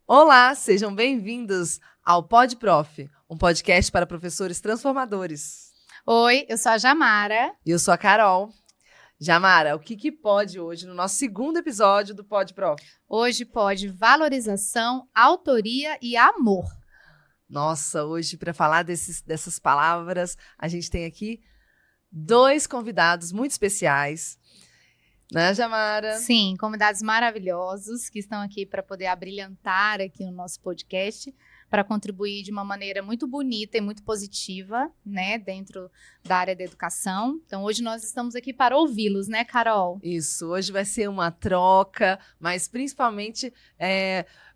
Olá, sejam bem-vindos ao Pod Prof, um podcast para professores transformadores. Oi, eu sou a Jamara. E eu sou a Carol. Jamara, o que pode hoje no nosso segundo episódio do Pod Prof? Hoje pode valorização, autoria e amor. Nossa, hoje para falar dessas palavras, a gente tem aqui dois convidados muito especiais. Né, Jamara? Sim, convidados maravilhosos que estão aqui para poder abrilhantar aqui o nosso podcast, para contribuir de uma maneira muito bonita e muito positiva, né, dentro da área da educação. Então, hoje nós estamos aqui para ouvi-los, né, Carol? Isso, hoje vai ser uma troca, mas principalmente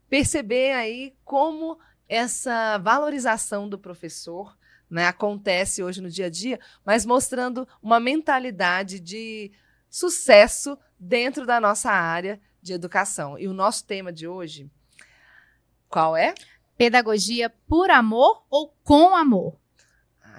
perceber aí como essa valorização do professor, né, acontece hoje no dia a dia, mas mostrando uma mentalidade de sucesso dentro da nossa área de educação. E o nosso tema de hoje, qual é? Pedagogia por amor ou com amor?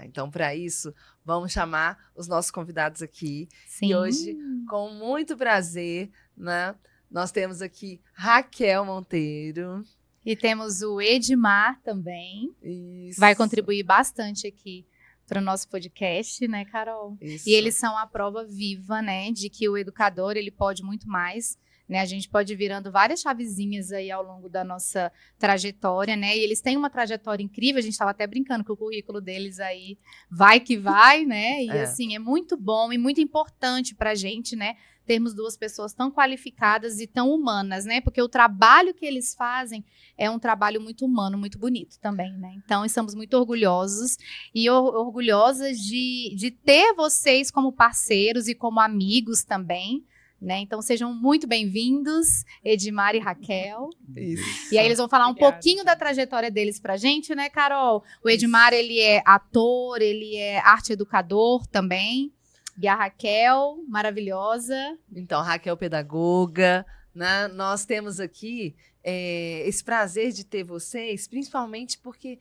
Então, para isso, vamos chamar os nossos convidados aqui. Sim. E hoje, com muito prazer, né, nós temos aqui Raquel Monteiro. E temos o Edmar também. Isso. Vai contribuir bastante aqui para o nosso podcast, né, Carol? Isso. E eles são a prova viva, né, de que o educador, ele pode muito mais, né? A gente pode ir virando várias chavezinhas aí ao longo da nossa trajetória, né? E eles têm uma trajetória incrível, a gente estava até brincando que o currículo deles aí vai que vai, né? E assim, é muito bom e muito importante para a gente, né? Termos duas pessoas tão qualificadas e tão humanas, né? Porque o trabalho que eles fazem é um trabalho muito humano, muito bonito também, né? Então, estamos muito orgulhosos e orgulhosas de ter vocês como parceiros e como amigos também, né? Então, sejam muito bem-vindos, Edmar e Raquel. Isso. E aí, eles vão falar um pouquinho da trajetória deles pra gente, né, Carol? O Edmar, ele é ator, ele é arte educador também. E a Raquel, maravilhosa. Então, Raquel, pedagoga, né? Nós temos aqui esse prazer de ter vocês, principalmente porque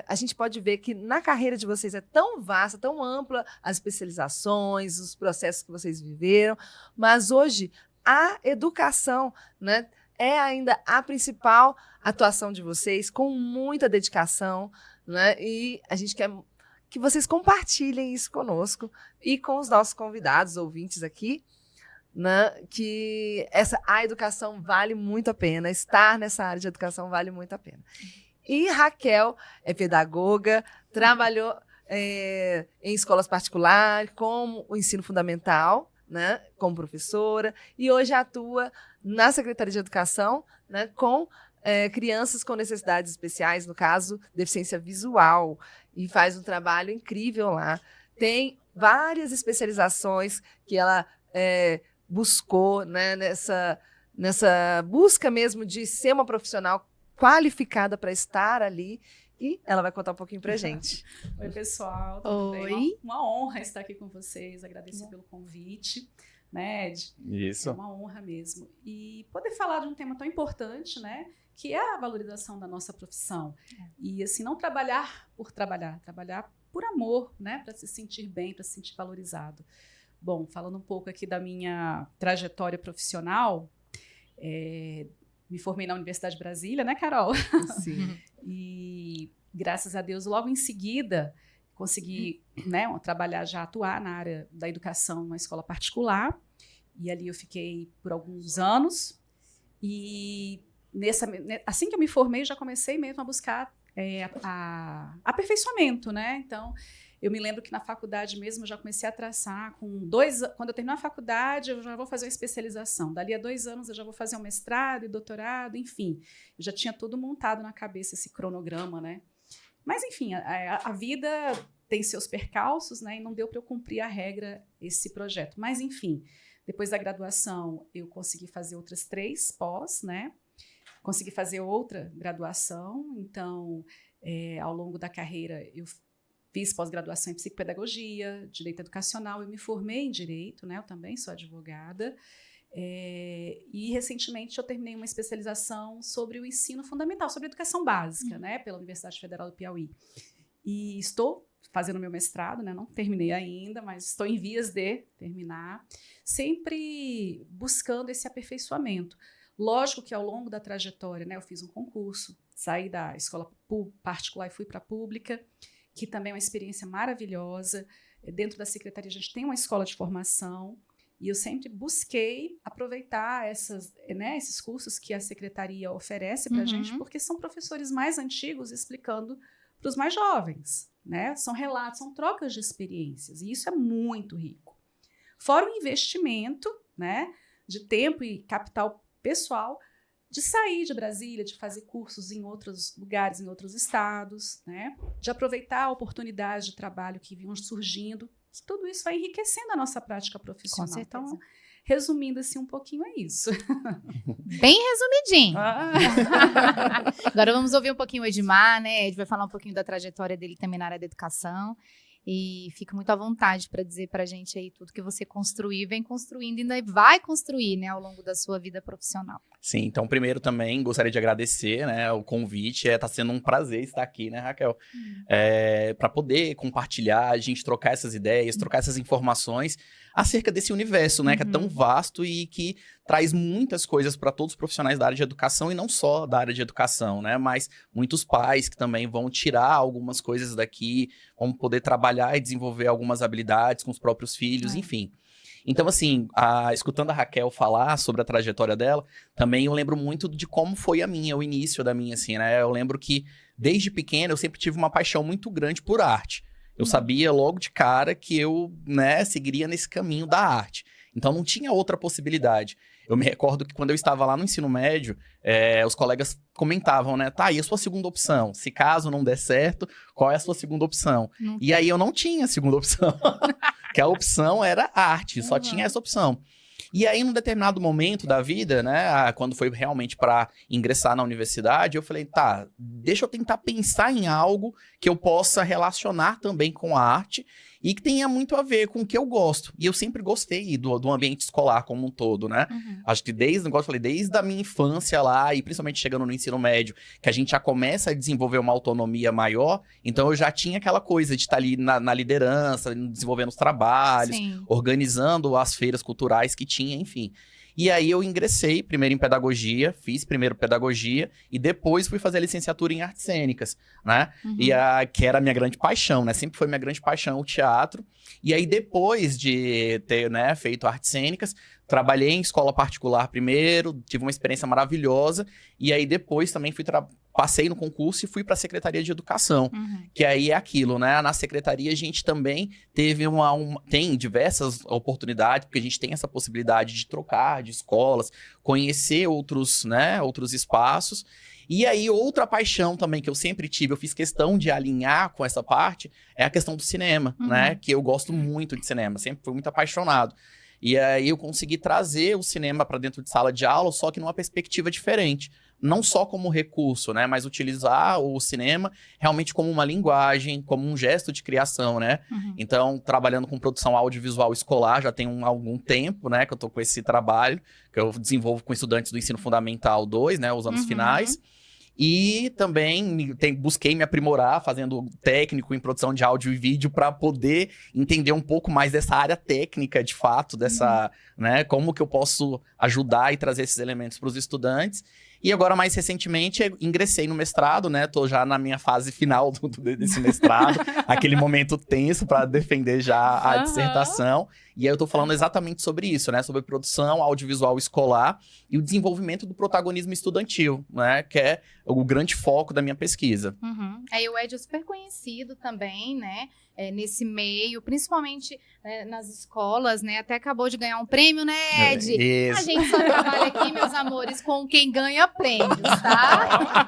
a gente pode ver que na carreira de vocês é tão vasta, tão ampla as especializações, os processos que vocês viveram, mas hoje a educação, né, é ainda a principal atuação de vocês, com muita dedicação, né? E a gente quer que vocês compartilhem isso conosco e com os nossos convidados, ouvintes aqui, né, que a educação vale muito a pena, estar nessa área de educação vale muito a pena. E Raquel é pedagoga, trabalhou em escolas particulares, como o ensino fundamental, né, como professora, e hoje atua na Secretaria de Educação, né, com crianças com necessidades especiais, no caso, deficiência visual, e faz um trabalho incrível lá. Tem várias especializações que ela buscou, né, nessa busca mesmo de ser uma profissional qualificada para estar ali, e ela vai contar um pouquinho pra gente. Oi, pessoal, tudo Oi. bem? Uma honra estar aqui com vocês, agradecer pelo convite, né, Ed? Isso. É uma honra mesmo. E poder falar de um tema tão importante, né, que é a valorização da nossa profissão. E, assim, não trabalhar por trabalhar, trabalhar por amor, né, para se sentir bem, para se sentir valorizado. Bom, falando um pouco aqui da minha trajetória profissional, me formei na Universidade de Brasília, né, Carol? Sim. E, graças a Deus, logo em seguida, consegui, né, trabalhar, já atuar na área da educação numa escola particular. E ali eu fiquei por alguns anos. E assim que eu me formei, já comecei mesmo a buscar aperfeiçoamento, né? Então, eu me lembro que na faculdade mesmo eu já comecei a traçar quando eu terminar a faculdade, eu já vou fazer uma especialização. Dali a 2 anos eu já vou fazer um mestrado e doutorado, enfim. Eu já tinha tudo montado na cabeça, esse cronograma, né? Mas, enfim, a vida tem seus percalços, né? E não deu para eu cumprir a regra, esse projeto. Mas, enfim, depois da graduação, eu consegui fazer outras 3 pós, né? Consegui fazer outra graduação. Então, ao longo da carreira, eu fiz pós-graduação em psicopedagogia, direito educacional, eu me formei em direito, né? Eu também sou advogada. E, recentemente, eu terminei uma especialização sobre o ensino fundamental, sobre a educação básica, né? Pela Universidade Federal do Piauí. E estou fazendo meu mestrado, né? Não terminei ainda, mas estou em vias de terminar, sempre buscando esse aperfeiçoamento. Lógico que ao longo da trajetória, né, eu fiz um concurso, saí da escola particular e fui para a pública, que também é uma experiência maravilhosa. Dentro da secretaria a gente tem uma escola de formação e eu sempre busquei aproveitar esses cursos que a secretaria oferece para a gente, porque são professores mais antigos explicando para os mais jovens, né? São relatos, são trocas de experiências, e isso é muito rico. Fora o investimento, né, de tempo e capital pessoal, de sair de Brasília, de fazer cursos em outros lugares, em outros estados, né, de aproveitar oportunidades de trabalho que vinham surgindo. Tudo isso vai enriquecendo a nossa prática profissional. Com certeza. Então, resumindo assim um pouquinho, é isso. Bem resumidinho. Agora vamos ouvir um pouquinho o Edmar, né? Ele vai falar um pouquinho da trajetória dele também na área da educação. E fica muito à vontade para dizer para a gente aí tudo que você construiu, vem construindo e ainda vai construir, né, ao longo da sua vida profissional. Sim, então primeiro também gostaria de agradecer, né, o convite, tá sendo um prazer estar aqui, né, Raquel, para poder compartilhar, a gente trocar essas ideias, trocar essas informações acerca desse universo, né, que é tão vasto e que traz muitas coisas para todos os profissionais da área de educação e não só da área de educação, né, mas muitos pais que também vão tirar algumas coisas daqui, vão poder trabalhar e desenvolver algumas habilidades com os próprios filhos, enfim. Então, assim, escutando a Raquel falar sobre a trajetória dela, também eu lembro muito de como foi o início da minha, assim, né? Eu lembro que, desde pequena, eu sempre tive uma paixão muito grande por arte. Eu sabia logo de cara que eu, né, seguiria nesse caminho da arte. Então, não tinha outra possibilidade. Eu me recordo que quando eu estava lá no ensino médio, os colegas comentavam, né? Tá, e a sua segunda opção? Se caso não der certo, qual é a sua segunda opção? E aí eu não tinha segunda opção. Que a opção era arte, só tinha essa opção. E aí, num determinado momento da vida, né, quando foi realmente para ingressar na universidade, eu falei, tá, deixa eu tentar pensar em algo que eu possa relacionar também com a arte e que tenha muito a ver com o que eu gosto. E eu sempre gostei do ambiente escolar como um todo, né? Acho que desde a minha infância lá, e principalmente chegando no ensino médio, que a gente já começa a desenvolver uma autonomia maior, então eu já tinha aquela coisa de estar ali na liderança, desenvolvendo os trabalhos, organizando as feiras culturais que tinha, enfim. E aí eu ingressei primeiro em pedagogia, fiz primeiro pedagogia e depois fui fazer a licenciatura em artes cênicas, né? E que era a minha grande paixão, né? Sempre foi minha grande paixão o teatro. E aí depois de ter, né, feito artes cênicas, trabalhei em escola particular primeiro, tive uma experiência maravilhosa. E aí depois também passei no concurso e fui para a Secretaria de Educação, que aí é aquilo, né? Na Secretaria a gente também teve tem diversas oportunidades, porque a gente tem essa possibilidade de trocar de escolas, conhecer outros espaços. E aí, outra paixão também que eu sempre tive, eu fiz questão de alinhar com essa parte, é a questão do cinema, né? Que eu gosto muito de cinema, sempre fui muito apaixonado. E aí eu consegui trazer o cinema para dentro de sala de aula, só que numa perspectiva diferente. Não só como recurso, né? Mas utilizar o cinema realmente como uma linguagem, como um gesto de criação, né? Então, trabalhando com produção audiovisual escolar, já tem algum tempo, né? Que eu tô com esse trabalho, que eu desenvolvo com estudantes do ensino fundamental 2, né? Os anos finais. E também busquei me aprimorar fazendo técnico em produção de áudio e vídeo para poder entender um pouco mais dessa área técnica, de fato, dessa, né, como que eu posso ajudar e trazer esses elementos para os estudantes. E agora, mais recentemente, ingressei no mestrado, né? Tô já na minha fase final desse mestrado, aquele momento tenso para defender já a dissertação. E aí eu tô falando exatamente sobre isso, né? Sobre produção audiovisual escolar e o desenvolvimento do protagonismo estudantil, né? Que é o grande foco da minha pesquisa. Aí o Ed é super conhecido também, né? Nesse meio, principalmente nas escolas, né? Até acabou de ganhar um prêmio, né, Ed? Isso. A gente só trabalha aqui, meus amores, com quem ganha prêmios, tá?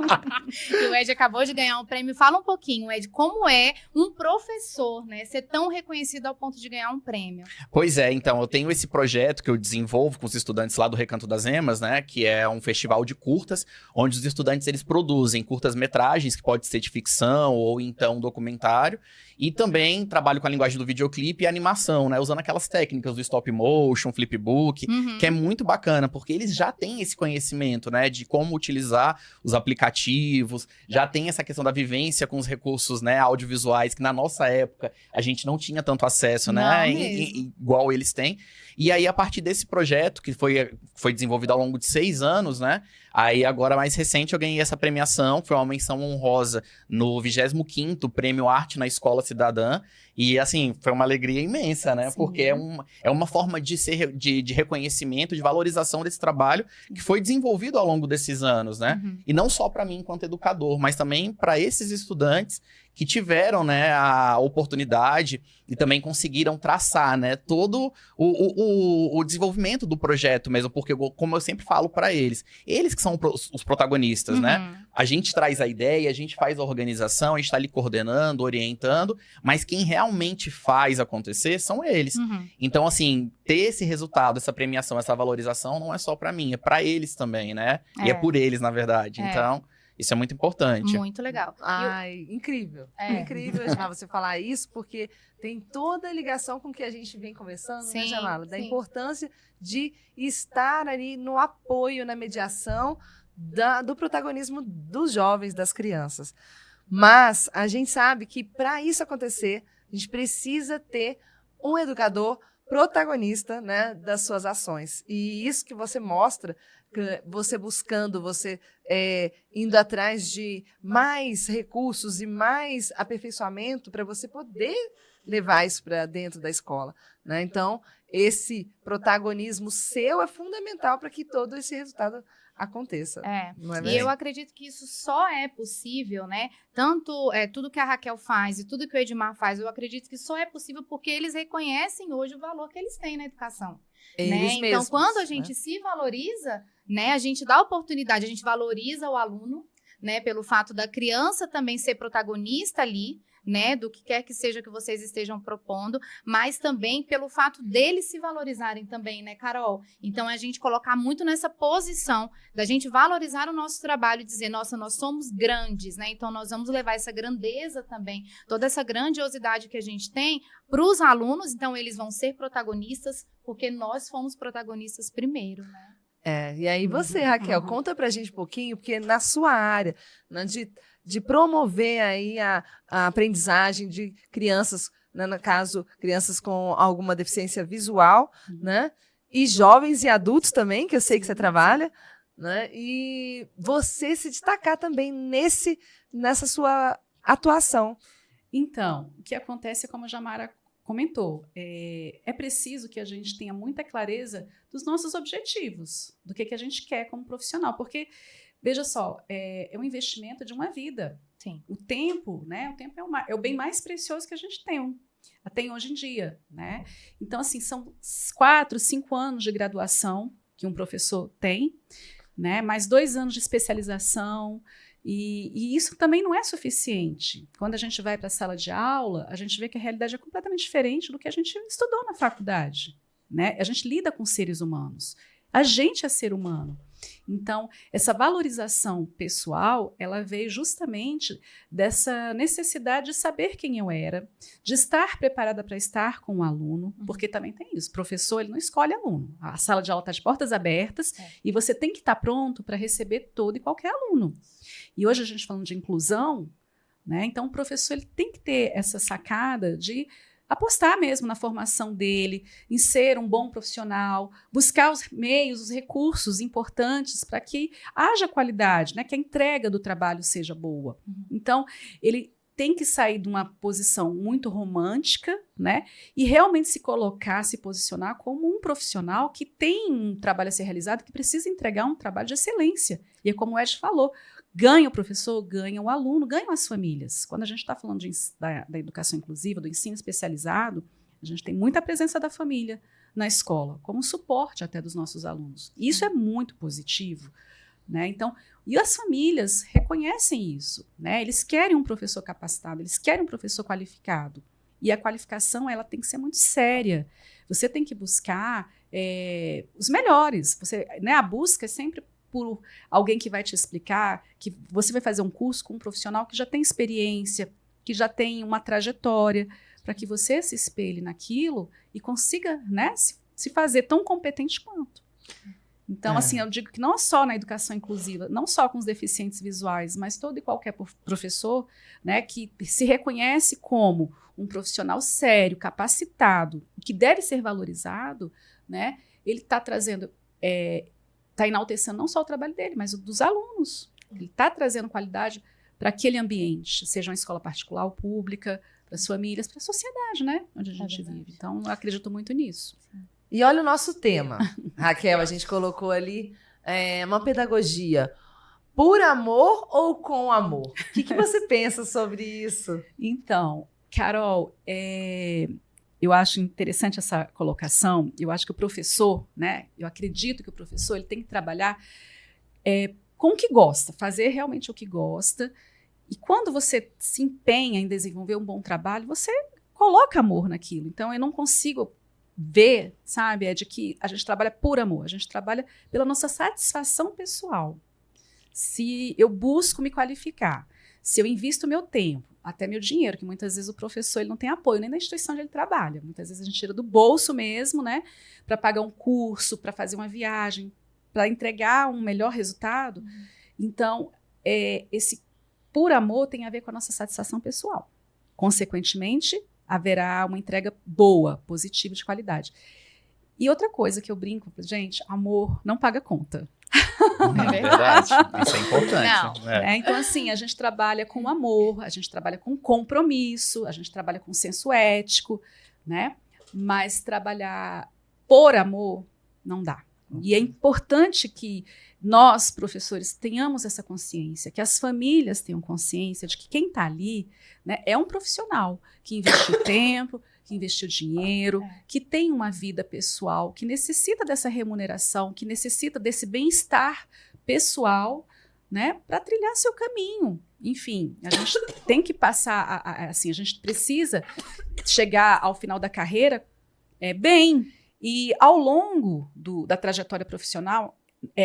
E o Ed acabou de ganhar um prêmio. Fala um pouquinho, Ed, como é um professor, né? Ser tão reconhecido ao ponto de ganhar um prêmio. Pois é, então, eu tenho esse projeto que eu desenvolvo com os estudantes lá do Recanto das Emas, né? Que é um festival de curtas, onde os estudantes, eles produzem curtas-metragens, que pode ser de ficção ou então documentário, e também também trabalho com a linguagem do videoclipe e animação, né? Usando aquelas técnicas do stop motion, flipbook, que é muito bacana, porque eles já têm esse conhecimento, né? De como utilizar os aplicativos, já tem essa questão da vivência com os recursos, né, audiovisuais, que na nossa época a gente não tinha tanto acesso, né? Igual eles têm. E aí, a partir desse projeto, que foi desenvolvido ao longo de 6 anos, né? Aí, agora, mais recente, eu ganhei essa premiação, foi uma menção honrosa no 25º Prêmio Arte na Escola Cidadã. E, assim, foi uma alegria imensa, né? Sim. Porque é uma forma de reconhecimento, de valorização desse trabalho que foi desenvolvido ao longo desses anos, né? E não só para mim, enquanto educador, mas também para esses estudantes que tiveram, né, a oportunidade e também conseguiram traçar, né, todo o desenvolvimento do projeto mesmo, porque, como eu sempre falo para eles que são os protagonistas, né? A gente traz a ideia, a gente faz a organização, a gente está ali coordenando, orientando, mas quem realmente faz acontecer são eles. Então, assim, ter esse resultado, essa premiação, essa valorização, não é só para mim, é para eles também, né? E é por eles, na verdade. Então, isso é muito importante. Muito legal. Ai, incrível. Incrível, Jamala, você falar isso, porque tem toda a ligação com o que a gente vem conversando, né, Jamala? Da importância de estar ali no apoio, na mediação do protagonismo dos jovens, das crianças. Mas a gente sabe que para isso acontecer, a gente precisa ter um educador protagonista, né, das suas ações. E isso que você mostra, você buscando, você indo atrás de mais recursos e mais aperfeiçoamento para você poder levar isso para dentro da escola, né? Então, esse protagonismo seu é fundamental para que todo esse resultado aconteça. Não é e eu acredito que isso só é possível, né? Tanto tudo que a Raquel faz e tudo que o Edmar faz, eu acredito que só é possível porque eles reconhecem hoje o valor que eles têm na educação. Né? Então, quando a gente se valoriza, né, a gente dá oportunidade, a gente valoriza o aluno, né, pelo fato da criança também ser protagonista ali, né, do que quer que seja que vocês estejam propondo, mas também pelo fato deles se valorizarem também, né, Carol? Então, a gente colocar muito nessa posição da gente valorizar o nosso trabalho e dizer, nossa, nós somos grandes, né? Então, nós vamos levar essa grandeza também, toda essa grandiosidade que a gente tem para os alunos, então eles vão ser protagonistas, porque nós fomos protagonistas primeiro, né? E aí você, Raquel, conta pra gente um pouquinho, porque na sua área, né, de promover aí a aprendizagem de crianças, né, no caso, crianças com alguma deficiência visual, né, e jovens e adultos também, que eu sei que você trabalha, né, e você se destacar também nessa sua atuação. Então, o que acontece é como a Jamara comentou, é preciso que a gente tenha muita clareza dos nossos objetivos, do que a gente quer como profissional, porque, veja só, é um investimento de uma vida. Sim. O tempo, né? O tempo é o bem mais precioso que a gente tem hoje em dia, né? Então, assim, são 4, 5 anos de graduação que um professor tem, né? Mais 2 anos de especialização. E isso também não é suficiente. Quando a gente vai para a sala de aula, a gente vê que a realidade é completamente diferente do que a gente estudou na faculdade, né? A gente lida com seres humanos. A gente é ser humano. Então, essa valorização pessoal, ela veio justamente dessa necessidade de saber quem eu era, de estar preparada para estar com o aluno, porque também tem isso. O professor, ele não escolhe aluno. A sala de aula está de portas abertas e você tem que estar pronto para receber todo e qualquer aluno. E hoje a gente falando de inclusão, né? Então o professor ele tem que ter essa sacada de apostar mesmo na formação dele, em ser um bom profissional, buscar os meios, os recursos importantes para que haja qualidade, né? Que a entrega do trabalho seja boa. Então, ele tem que sair de uma posição muito romântica, né? E realmente se colocar, se posicionar como um profissional que tem um trabalho a ser realizado, que precisa entregar um trabalho de excelência. E é como o Ed falou, ganha o professor, ganha o aluno, ganham as famílias. Quando a gente está falando da educação inclusiva, do ensino especializado, a gente tem muita presença da família na escola, como suporte até dos nossos alunos. E isso é muito positivo, né? Então, e as famílias reconhecem isso, né? Eles querem um professor capacitado, eles querem um professor qualificado. E a qualificação, ela tem que ser muito séria. Você tem que buscar os melhores. Né? A busca é sempre por alguém que vai te explicar, que você vai fazer um curso com um profissional que já tem experiência, que já tem uma trajetória, para que você se espelhe naquilo e consiga, né, se fazer tão competente quanto. Então, assim, eu digo que não só na educação inclusiva, não só com os deficientes visuais, mas todo e qualquer professor, né, que se reconhece como um profissional sério, capacitado, que deve ser valorizado, né, ele está trazendo, está enaltecendo não só o trabalho dele, mas o dos alunos. Ele está trazendo qualidade para aquele ambiente, seja uma escola particular ou pública, para as famílias, para a sociedade, né, onde a gente vive. Então, eu acredito muito nisso. E olha o nosso tema, Raquel, a gente colocou ali uma pedagogia por amor ou com amor? O que você pensa sobre isso? Então, Carol, eu acho interessante essa colocação. Eu acho que o professor, né? Eu acredito que o professor ele tem que trabalhar com o que gosta, fazer realmente o que gosta. E quando você se empenha em desenvolver um bom trabalho, você coloca amor naquilo. Então, eu não consigo ver, sabe, de que a gente trabalha por amor, a gente trabalha pela nossa satisfação pessoal. Se eu busco me qualificar, se eu invisto meu tempo, até meu dinheiro, que muitas vezes o professor ele não tem apoio nem da instituição onde ele trabalha. Muitas vezes a gente tira do bolso mesmo, né, para pagar um curso, para fazer uma viagem, para entregar um melhor resultado. Então, esse por amor tem a ver com a nossa satisfação pessoal. Consequentemente, haverá uma entrega boa, positiva, de qualidade. E outra coisa que eu brinco, gente, amor não paga conta. É verdade, isso é importante. Não. Então, assim, a gente trabalha com amor, a gente trabalha com compromisso, a gente trabalha com senso ético, né? Mas trabalhar por amor não dá. E é importante que nós, professores, tenhamos essa consciência, que as famílias tenham consciência de que quem está ali, né, é um profissional que investiu tempo, que investiu dinheiro, que tem uma vida pessoal, que necessita dessa remuneração, que necessita desse bem-estar pessoal, né, para trilhar seu caminho. Enfim, a gente tem que passar, assim, a gente precisa chegar ao final da carreira bem. E ao longo da trajetória profissional,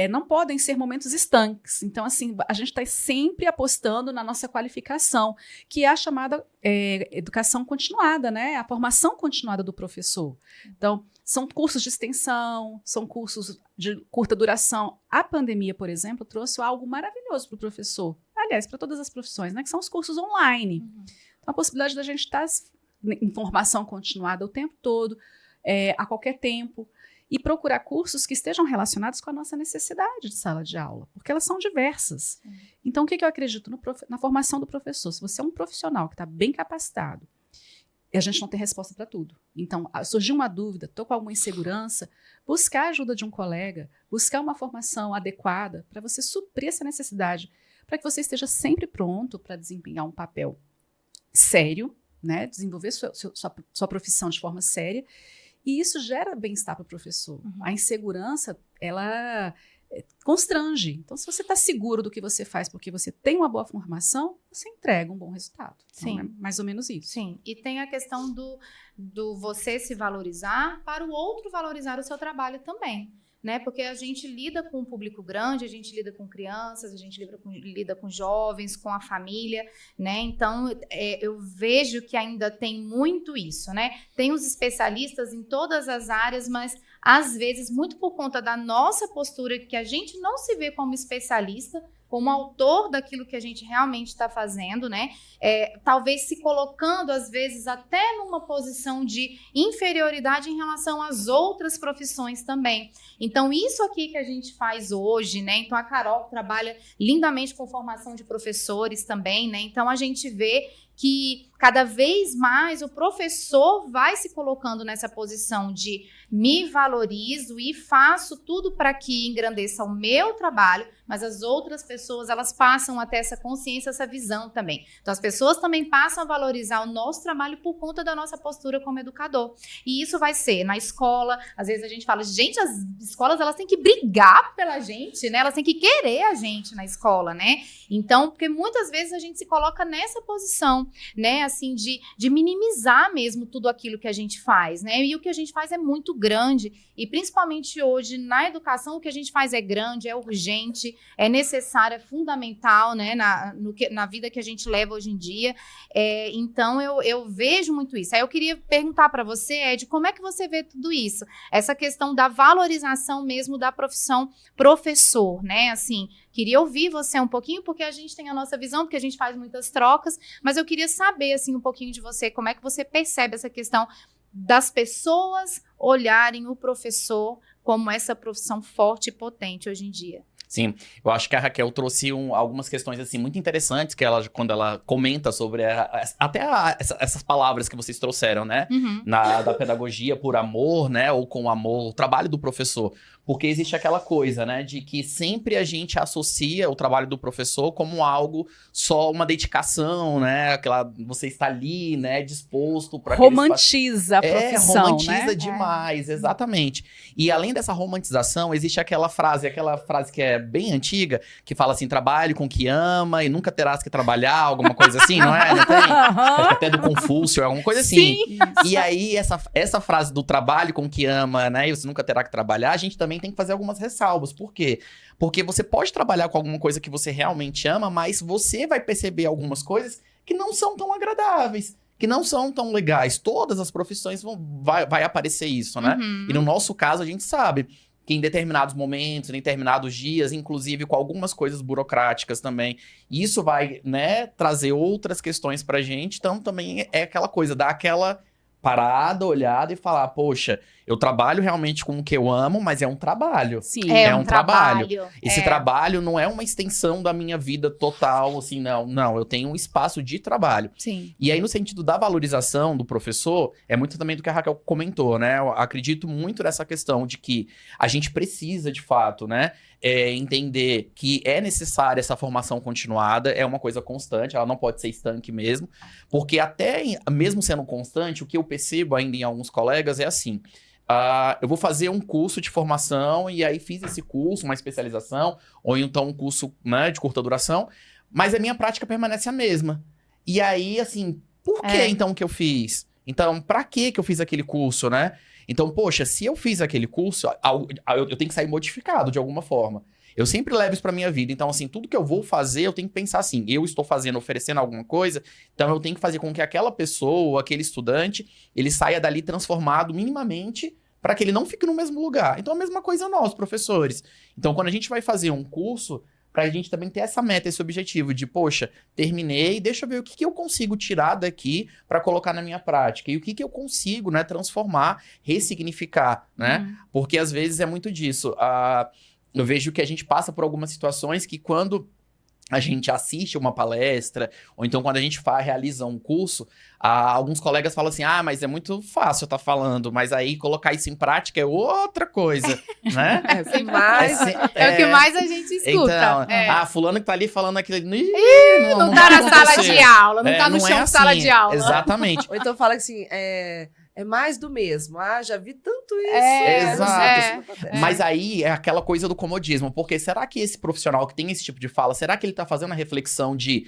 não podem ser momentos estanques. Então, assim, a gente está sempre apostando na nossa qualificação, que é a chamada educação continuada, né? A formação continuada do professor. Então, são cursos de extensão, são cursos de curta duração. A pandemia, por exemplo, trouxe algo maravilhoso para o professor. Aliás, para todas as profissões, né? Que são os cursos online. Então, a possibilidade da gente estar em formação continuada o tempo todo, a qualquer tempo, e procurar cursos que estejam relacionados com a nossa necessidade de sala de aula, porque elas são diversas. Então, o que eu acredito na formação do professor? Se você é um profissional que está bem capacitado, e a gente não tem resposta para tudo. Então, surgiu uma dúvida, estou com alguma insegurança, buscar a ajuda de um colega, buscar uma formação adequada para você suprir essa necessidade, para que você esteja sempre pronto para desempenhar um papel sério, né? Desenvolver sua profissão de forma séria. E isso gera bem-estar para o professor. A insegurança, ela constrange. Então, se você está seguro do que você faz porque você tem uma boa formação, você entrega um bom resultado. Sim. Então, é mais ou menos isso. Sim, e tem a questão do você se valorizar para o outro valorizar o seu trabalho também. Né? Porque a gente lida com um público grande, a gente lida com crianças, a gente lida com jovens, com a família, né? Então, eu vejo que ainda tem muito isso, né? Tem os especialistas em todas as áreas, mas às vezes, muito por conta da nossa postura, que a gente não se vê como especialista, como autor daquilo que a gente realmente está fazendo, né? Talvez se colocando, às vezes, até numa posição de inferioridade em relação às outras profissões também. Então, isso aqui que a gente faz hoje, né? Então, a Carol trabalha lindamente com formação de professores também, né? Então, a gente vê que cada vez mais o professor vai se colocando nessa posição de me valorizo e faço tudo para que engrandeça o meu trabalho, mas as outras pessoas, elas passam a ter essa consciência, essa visão também. Então, as pessoas também passam a valorizar o nosso trabalho por conta da nossa postura como educador. E isso vai ser na escola. Às vezes a gente fala, gente, as escolas, elas têm que brigar pela gente, né? Elas têm que querer a gente na escola, né? Então, porque muitas vezes a gente se coloca nessa posição questão, né, assim, de minimizar mesmo tudo aquilo que a gente faz, né? E o que a gente faz é muito grande. E principalmente hoje, na educação, o que a gente faz é grande, é urgente, é necessário, é fundamental, né, na vida que a gente leva hoje em dia. Então, eu vejo muito isso. Aí eu queria perguntar para você, Ed, como é que você vê tudo isso? Essa questão da valorização mesmo da profissão professor, né? Assim, queria ouvir você um pouquinho, porque a gente tem a nossa visão, porque a gente faz muitas trocas, mas eu queria saber, assim, um pouquinho de você, como é que você percebe essa questão das pessoas olharem o professor como essa profissão forte e potente hoje em dia. Sim, eu acho que a Raquel trouxe algumas questões assim muito interessantes que quando ela comenta sobre essas palavras que vocês trouxeram, né? Da pedagogia por amor, né? Ou com amor, o trabalho do professor. Porque existe aquela coisa, né? De que sempre a gente associa o trabalho do professor como algo, só uma dedicação, né? Você está ali, né? Disposto para... Romantiza a profissão, romantiza né? demais, exatamente. E além dessa romantização, existe aquela frase que é bem antiga, que fala assim, trabalhe com o que ama e nunca terás que trabalhar, alguma coisa assim, não é? Não tem? Acho que até do Confúcio, alguma coisa assim. Sim. E aí, essa frase do trabalho com o que ama, né? E você nunca terá que trabalhar, a gente também tem que fazer algumas ressalvas. Por quê? Porque você pode trabalhar com alguma coisa que você realmente ama, mas você vai perceber algumas coisas que não são tão agradáveis, que não são tão legais. Todas as profissões vai aparecer isso, né? E no nosso caso, a gente sabe que em determinados momentos, em determinados dias, inclusive com algumas coisas burocráticas também, isso vai, né, trazer outras questões pra gente. Então, também é aquela coisa, dar aquela parada, olhada e falar, poxa, eu trabalho realmente com o que eu amo, mas é um trabalho. Sim. É um trabalho. Esse É. trabalho não é uma extensão da minha vida total, assim, não. Eu tenho um espaço de trabalho. Sim. E aí, no sentido da valorização do professor, é muito também do que a Raquel comentou, né? Eu acredito muito nessa questão de que a gente precisa, de fato, né? Entender que é necessária essa formação continuada, é uma coisa constante, ela não pode ser estanque mesmo, porque mesmo sendo constante, o que eu percebo ainda em alguns colegas é assim, eu vou fazer um curso de formação e aí fiz esse curso, uma especialização, ou então um curso, né, de curta duração, mas a minha prática permanece a mesma. E aí, assim, por que então que eu fiz? Então, pra que eu fiz aquele curso, né? Então, poxa, se eu fiz aquele curso, eu tenho que sair modificado de alguma forma. Eu sempre levo isso pra minha vida. Então, assim, tudo que eu vou fazer, eu tenho que pensar assim, eu estou oferecendo alguma coisa, então eu tenho que fazer com que aquela pessoa, aquele estudante, ele saia dali transformado minimamente para que ele não fique no mesmo lugar. Então, a mesma coisa nós, professores. Então, quando a gente vai fazer um curso, pra gente também ter essa meta, esse objetivo de, poxa, terminei, deixa eu ver o que eu consigo tirar daqui para colocar na minha prática. E o que eu consigo, né, transformar, ressignificar, né? Porque às vezes é muito disso. Eu vejo que a gente passa por algumas situações que quando a gente assiste uma palestra, ou então quando a gente realiza um curso, alguns colegas falam assim, mas é muito fácil estar falando, mas aí colocar isso em prática é outra coisa, né? É o que mais a gente escuta. Então, fulano que tá ali falando aquilo, não tá na sala de aula, não tá no chão de sala de aula. Exatamente. Ou então fala assim, é mais do mesmo. Já vi tanto isso. Exato. Mas aí é aquela coisa do comodismo. Porque será que esse profissional que tem esse tipo de fala, será que ele tá fazendo a reflexão de,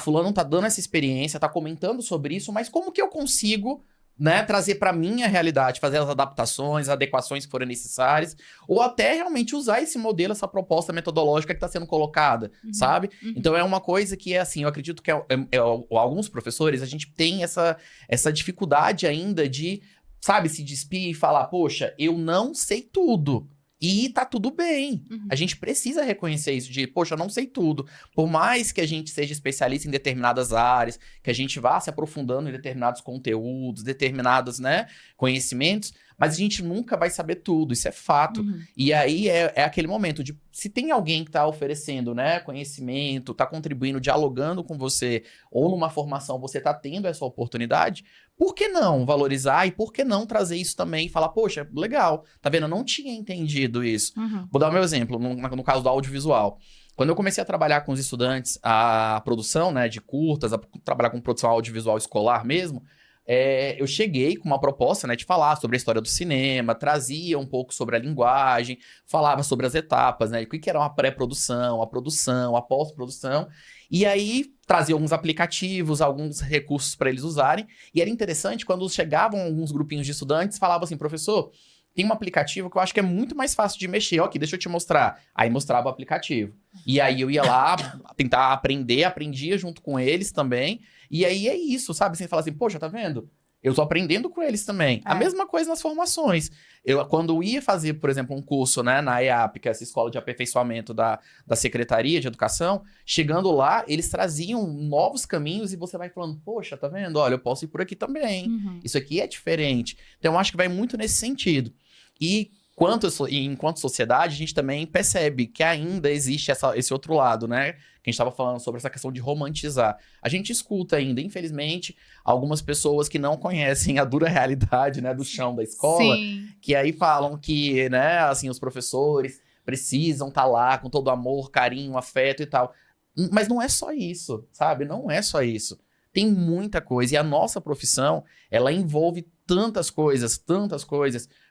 fulano tá dando essa experiência, tá comentando sobre isso, mas como que eu consigo, né, trazer pra minha realidade, fazer as adaptações, as adequações que forem necessárias, ou até realmente usar esse modelo, essa proposta metodológica que está sendo colocada, sabe? Então é uma coisa que é assim, eu acredito que alguns professores, a gente tem essa dificuldade ainda de, sabe, se despir e falar, poxa, eu não sei tudo. E tá tudo bem. A gente precisa reconhecer isso de, poxa, eu não sei tudo. Por mais que a gente seja especialista em determinadas áreas, que a gente vá se aprofundando em determinados conteúdos, determinados, né, conhecimentos, mas a gente nunca vai saber tudo, isso é fato. E aí é aquele momento de, se tem alguém que está oferecendo, né, conhecimento, está contribuindo, dialogando com você, ou numa formação você está tendo essa oportunidade, por que não valorizar e por que não trazer isso também e falar, poxa, legal, tá vendo? Eu não tinha entendido isso. Vou dar o meu exemplo, no caso do audiovisual. Quando eu comecei a trabalhar com os estudantes, a produção, né, de curtas, a trabalhar com produção audiovisual escolar mesmo, eu cheguei com uma proposta, né, de falar sobre a história do cinema, trazia um pouco sobre a linguagem, falava sobre as etapas, né, o que era uma pré-produção, a produção, a pós-produção, e aí trazia alguns aplicativos, alguns recursos para eles usarem, e era interessante quando chegavam alguns grupinhos de estudantes, falavam assim, professor, tem um aplicativo que eu acho que é muito mais fácil de mexer. Ó, aqui, deixa eu te mostrar. Aí mostrava o aplicativo. E aí eu ia lá tentar aprender, aprendia junto com eles também. E aí é isso, sabe? Você fala assim, poxa, tá vendo? Eu tô aprendendo com eles também. A mesma coisa nas formações. Quando eu ia fazer, por exemplo, um curso, né, na EAP, que é essa escola de aperfeiçoamento da Secretaria de Educação, chegando lá, eles traziam novos caminhos e você vai falando, poxa, tá vendo? Olha, eu posso ir por aqui também. Isso aqui é diferente. Então, eu acho que vai muito nesse sentido. E enquanto sociedade, a gente também percebe que ainda existe esse outro lado, né? Que a gente estava falando sobre essa questão de romantizar. A gente escuta ainda, infelizmente, algumas pessoas que não conhecem a dura realidade, né, do chão da escola, Sim. que aí falam que, né, assim, os professores precisam estar lá com todo amor, carinho, afeto e tal. Mas não é só isso, sabe? Não é só isso. Tem muita coisa. E a nossa profissão, ela envolve tantas coisas,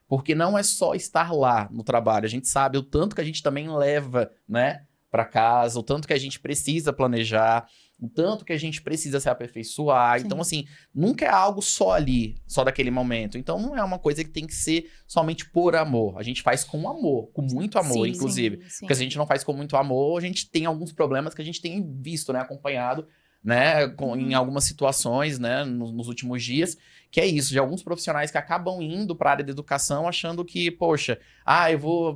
porque não é só estar lá no trabalho. A gente sabe o tanto que a gente também leva, né, para casa, o tanto que a gente precisa planejar, o tanto que a gente precisa se aperfeiçoar. Sim. Então, assim, nunca é algo só ali, só daquele momento. Então, não é uma coisa que tem que ser somente por amor. A gente faz com amor, com muito amor, Sim, inclusive. Sim. Porque se a gente não faz com muito amor, a gente tem alguns problemas que a gente tem visto, né, acompanhado, né, em algumas situações, né, nos últimos dias, que é isso, de alguns profissionais que acabam indo para a área da educação achando que, poxa,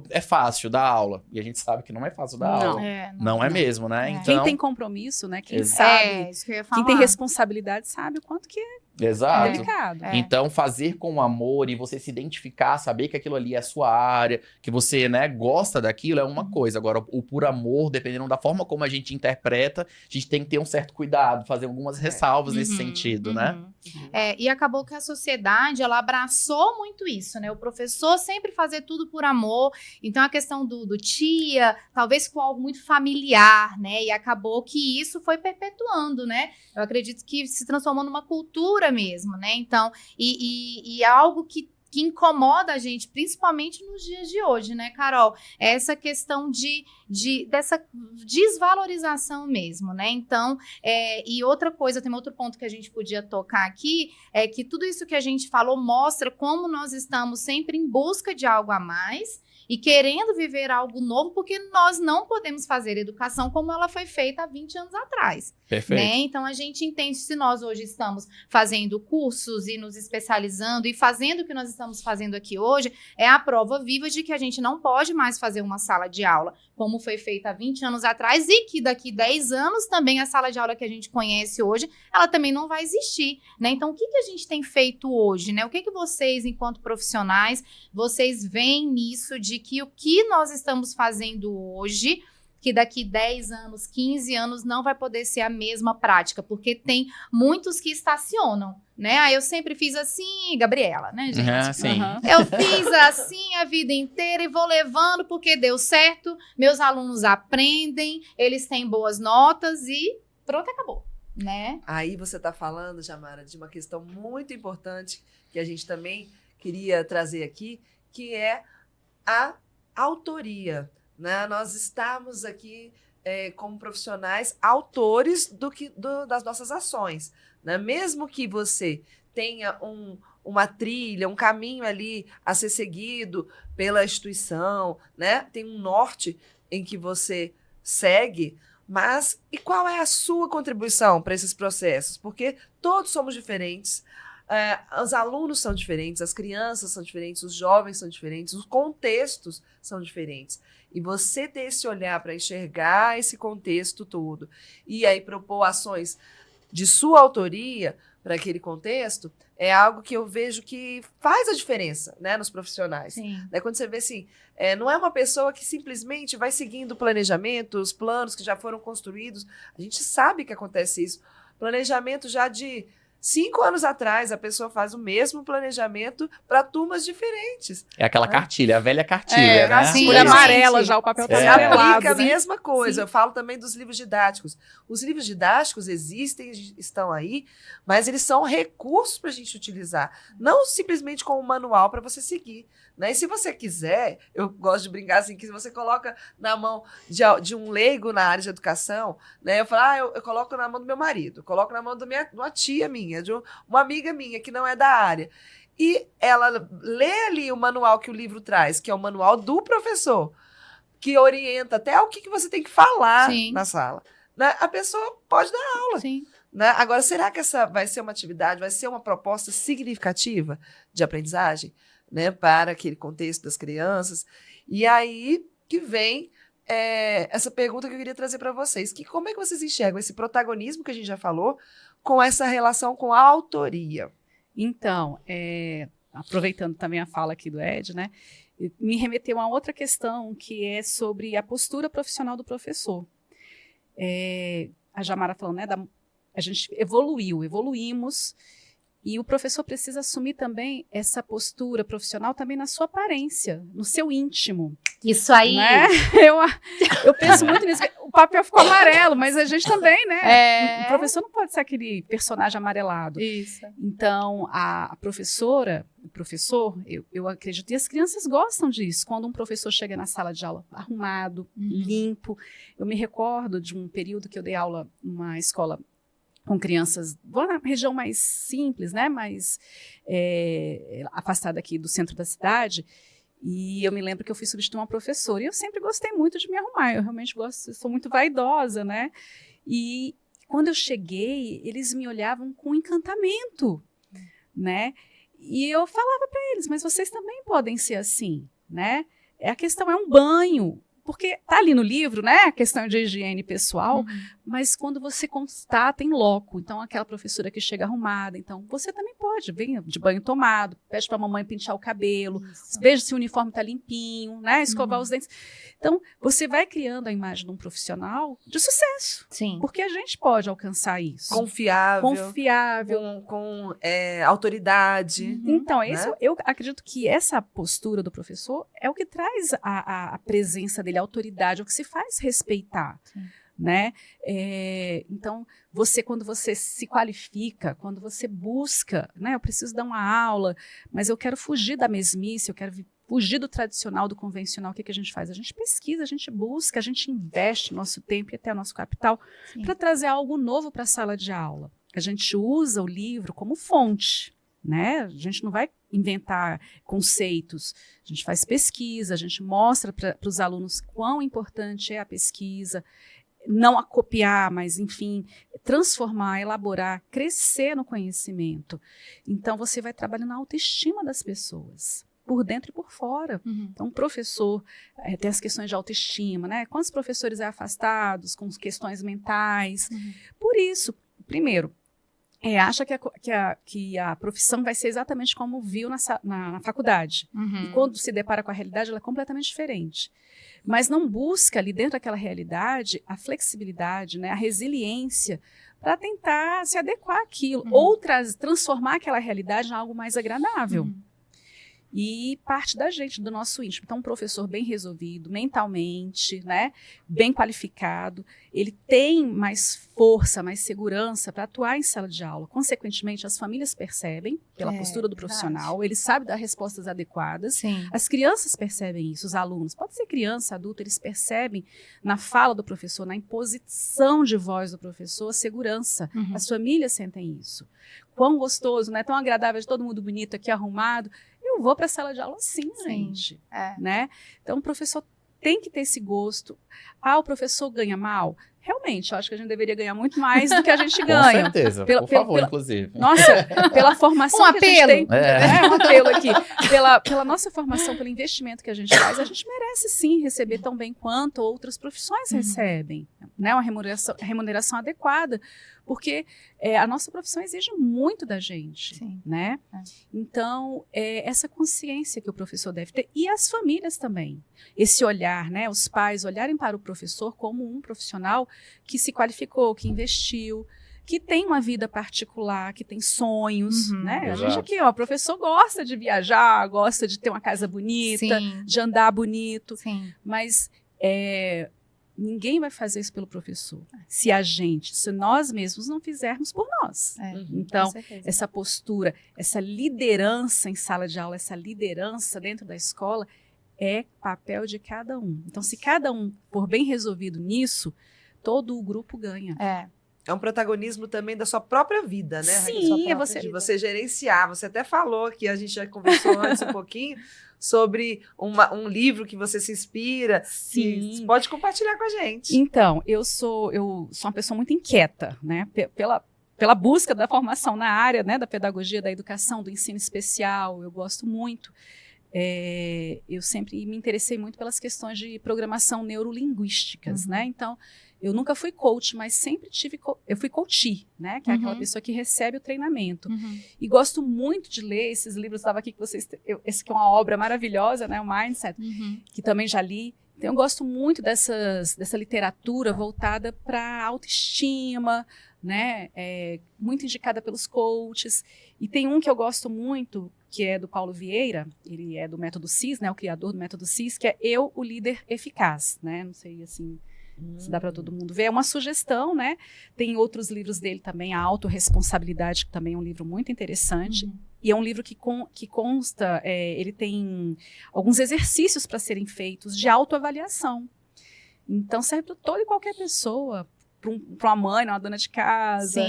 é fácil dar aula. E a gente sabe que não é fácil dar Não. aula. Não não. é mesmo, né? É. Então, Quem tem compromisso, né? Quem Exato. sabe, Isso que eu ia falar. quem tem responsabilidade sabe o quanto que é exato. complicado. É. Então, fazer com amor e você se identificar, saber que aquilo ali é a sua área, que você, né, gosta daquilo, é uma coisa. Agora, o por amor, dependendo da forma como a gente interpreta, a gente tem que ter um certo cuidado, fazer algumas ressalvas nesse sentido, né? E acabou que a sociedade, ela abraçou muito isso, né? O professor sempre fazer tudo por amor. Então, a questão do tia, talvez com algo muito familiar, né? E acabou que isso foi perpetuando, né? Eu acredito que se transformou numa cultura mesmo, né? Então, e algo que incomoda a gente, principalmente nos dias de hoje, né, Carol? É essa questão dessa desvalorização mesmo, né? Então, e outra coisa, tem outro ponto que a gente podia tocar aqui, é que tudo isso que a gente falou mostra como nós estamos sempre em busca de algo a mais e querendo viver algo novo, porque nós não podemos fazer educação como ela foi feita há 20 anos atrás. Perfeito. Né? Então, a gente entende, se nós hoje estamos fazendo cursos e nos especializando e fazendo o que nós estamos fazendo aqui hoje, é a prova viva de que a gente não pode mais fazer uma sala de aula como foi feita há 20 anos atrás e que daqui 10 anos também a sala de aula que a gente conhece hoje, ela também não vai existir, né? Então, o que a gente tem feito hoje, né? O que vocês, enquanto profissionais, vocês veem nisso de que o que nós estamos fazendo hoje, que daqui 10 anos, 15 anos não vai poder ser a mesma prática, porque tem muitos que estacionam, né? Ah, eu sempre fiz assim, Gabriela, né, gente? Sim. Eu fiz assim a vida inteira e vou levando porque deu certo, meus alunos aprendem, eles têm boas notas e pronto, acabou, né? Aí você está falando, Jamara, de uma questão muito importante que a gente também queria trazer aqui, que é a autoria, né? Nós estamos aqui como profissionais autores das nossas ações, né? Mesmo que você tenha uma trilha, um caminho ali a ser seguido pela instituição, né? Tem um norte em que você segue, mas e qual é a sua contribuição para esses processos? Porque todos somos diferentes. Os alunos são diferentes, as crianças são diferentes, os jovens são diferentes, os contextos são diferentes. E você ter esse olhar para enxergar esse contexto todo e aí propor ações de sua autoria para aquele contexto é algo que eu vejo que faz a diferença, né, nos profissionais. Sim. Quando você vê assim, não é uma pessoa que simplesmente vai seguindo o planejamento, os planos que já foram construídos. A gente sabe que acontece isso. Planejamento já de 5 anos atrás, a pessoa faz o mesmo planejamento para turmas diferentes. É aquela cartilha, a velha cartilha, né? sim, Folha gente. amarela já, o papel tá Se amarelado, aplica a né? mesma coisa. Sim. Eu falo também dos livros didáticos. Os livros didáticos existem, estão aí, mas eles são recursos para a gente utilizar. Não simplesmente como um manual para você seguir. Né? E se você quiser, eu gosto de brincar assim, que se você coloca na mão de um leigo na área de educação, né? Eu falo, eu coloco na mão do meu marido, coloco na mão de uma tia minha, de uma amiga minha que não é da área. E ela lê ali o manual que o livro traz, que é o manual do professor, que orienta até o que você tem que falar Sim. na sala. Né? A pessoa pode dar aula. Sim. Né? Agora, será que essa vai ser uma atividade, vai ser uma proposta significativa de aprendizagem, né, para aquele contexto das crianças? E aí que vem essa pergunta que eu queria trazer para vocês, que como é que vocês enxergam esse protagonismo que a gente já falou com essa relação com a autoria? Então, aproveitando também a fala aqui do Ed, né, me remeteu a outra questão, que é sobre a postura profissional do professor. A Jamara falando, né, a gente evoluímos, e o professor precisa assumir também essa postura profissional também na sua aparência, no seu íntimo. Isso aí. Né? Eu penso muito nisso. O papel ficou amarelo, mas a gente também, né? O professor não pode ser aquele personagem amarelado. Isso. Então, a professora, o professor, eu acredito, e as crianças gostam disso, quando um professor chega na sala de aula arrumado, limpo. Eu me recordo de um período que eu dei aula numa escola com crianças na região mais simples, né, mais afastada aqui do centro da cidade, e eu me lembro que eu fui substituir uma professora, e eu sempre gostei muito de me arrumar, eu realmente gosto, sou muito vaidosa, né, e quando eu cheguei, eles me olhavam com encantamento, né, e eu falava para eles, mas vocês também podem ser assim, né, a questão é um banho, porque tá ali no livro, né, a questão de higiene pessoal, mas quando você constata em loco, então aquela professora que chega arrumada, então você também pode, vem de banho tomado, pede para a mamãe pentear o cabelo, veja se o uniforme tá limpinho, né, escovar os dentes. Então, você vai criando a imagem de um profissional de sucesso. Sim. Porque a gente pode alcançar isso. Confiável. Com autoridade. Então, né? eu acredito que essa postura do professor é o que traz a presença dele, a autoridade, é o que se faz respeitar. Sim. Né? Então, quando você se qualifica, quando você busca, né? Eu preciso dar uma aula, mas eu quero fugir da mesmice, eu quero fugir do tradicional, do convencional. O que a gente faz? A gente pesquisa, a gente busca, a gente investe nosso tempo e até nosso capital para trazer algo novo para a sala de aula. A gente usa o livro como fonte, né? A gente não vai inventar conceitos, a gente faz pesquisa, a gente mostra para os alunos quão importante é a pesquisa, não a copiar, mas, enfim, transformar, elaborar, crescer no conhecimento. Então, você vai trabalhando a autoestima das pessoas, por dentro e por fora. Então, o professor tem as questões de autoestima, né? Quantos professores afastados, com questões mentais? Por isso, primeiro, acha que a profissão vai ser exatamente como viu na faculdade. E quando se depara com a realidade, ela é completamente diferente. Mas não busca ali dentro daquela realidade a flexibilidade, né, a resiliência para tentar se adequar àquilo ou transformar aquela realidade em algo mais agradável. E parte da gente, do nosso íntimo. Então, um professor bem resolvido, mentalmente, né, bem qualificado, ele tem mais força, mais segurança para atuar em sala de aula. Consequentemente, as famílias percebem, pela postura do profissional, ele sabe dar respostas adequadas. Sim. As crianças percebem isso, os alunos. Pode ser criança, adulto, eles percebem na fala do professor, na imposição de voz do professor, a segurança. As famílias sentem isso. Quão gostoso, né? Tão agradável, de todo mundo bonito aqui, arrumado. Eu vou para a sala de aula sim, gente. Né? Então, o professor tem que ter esse gosto. O professor ganha mal? Realmente, eu acho que a gente deveria ganhar muito mais do que a gente ganha. Com certeza, por favor, inclusive. Nossa, pela formação um que a gente tem. É. Um apelo aqui. Pela nossa formação, pelo investimento que a gente faz, a gente merece sim receber tão bem quanto outras profissões recebem. Né? Uma remuneração adequada. Porque a nossa profissão exige muito da gente. Sim. Né? Então, essa consciência que o professor deve ter, e as famílias também. Esse olhar, né? Os pais olharem para o professor como um profissional que se qualificou, que investiu, que tem uma vida particular, que tem sonhos, né? A gente Exato. aqui, ó, professor gosta de viajar, gosta de ter uma casa bonita, Sim, de andar bonito, sim. mas ninguém vai fazer isso pelo professor. Se nós mesmos não fizermos por nós. Então, Com certeza. essa postura, essa liderança em sala de aula, essa liderança dentro da escola é papel de cada um. Então, se cada um for bem resolvido nisso, todo o grupo ganha. É um protagonismo também da sua própria vida, né? Sim, Raquel? Sua é própria você- de você gerenciar. Você até falou que a gente já conversou antes um pouquinho sobre um livro que você se inspira. Sim. Que pode compartilhar com a gente. Então, eu sou uma pessoa muito inquieta, né? Pela busca da formação na área, né, da pedagogia, da educação, do ensino especial, eu gosto muito. Eu sempre me interessei muito pelas questões de programação neurolinguísticas, né? Então, eu nunca fui coach, mas sempre eu fui coachee, né? Que é aquela pessoa que recebe o treinamento. E gosto muito de ler esses livros. Estava aqui com vocês, esse que é uma obra maravilhosa, né? O Mindset, que também já li. Então, eu gosto muito dessa literatura voltada para autoestima, né? Muito indicada pelos coaches. E tem um que eu gosto muito, que é do Paulo Vieira, ele é do Método CIS, né? O criador do Método CIS, que é Eu, o Líder Eficaz, né? Não sei, assim, se dá para todo mundo ver. É uma sugestão, né? Tem outros livros dele também, A Autorresponsabilidade, que também é um livro muito interessante. E é um livro que consta, ele tem alguns exercícios para serem feitos de autoavaliação. Então, serve para toda e qualquer pessoa, para uma mãe, uma dona de casa,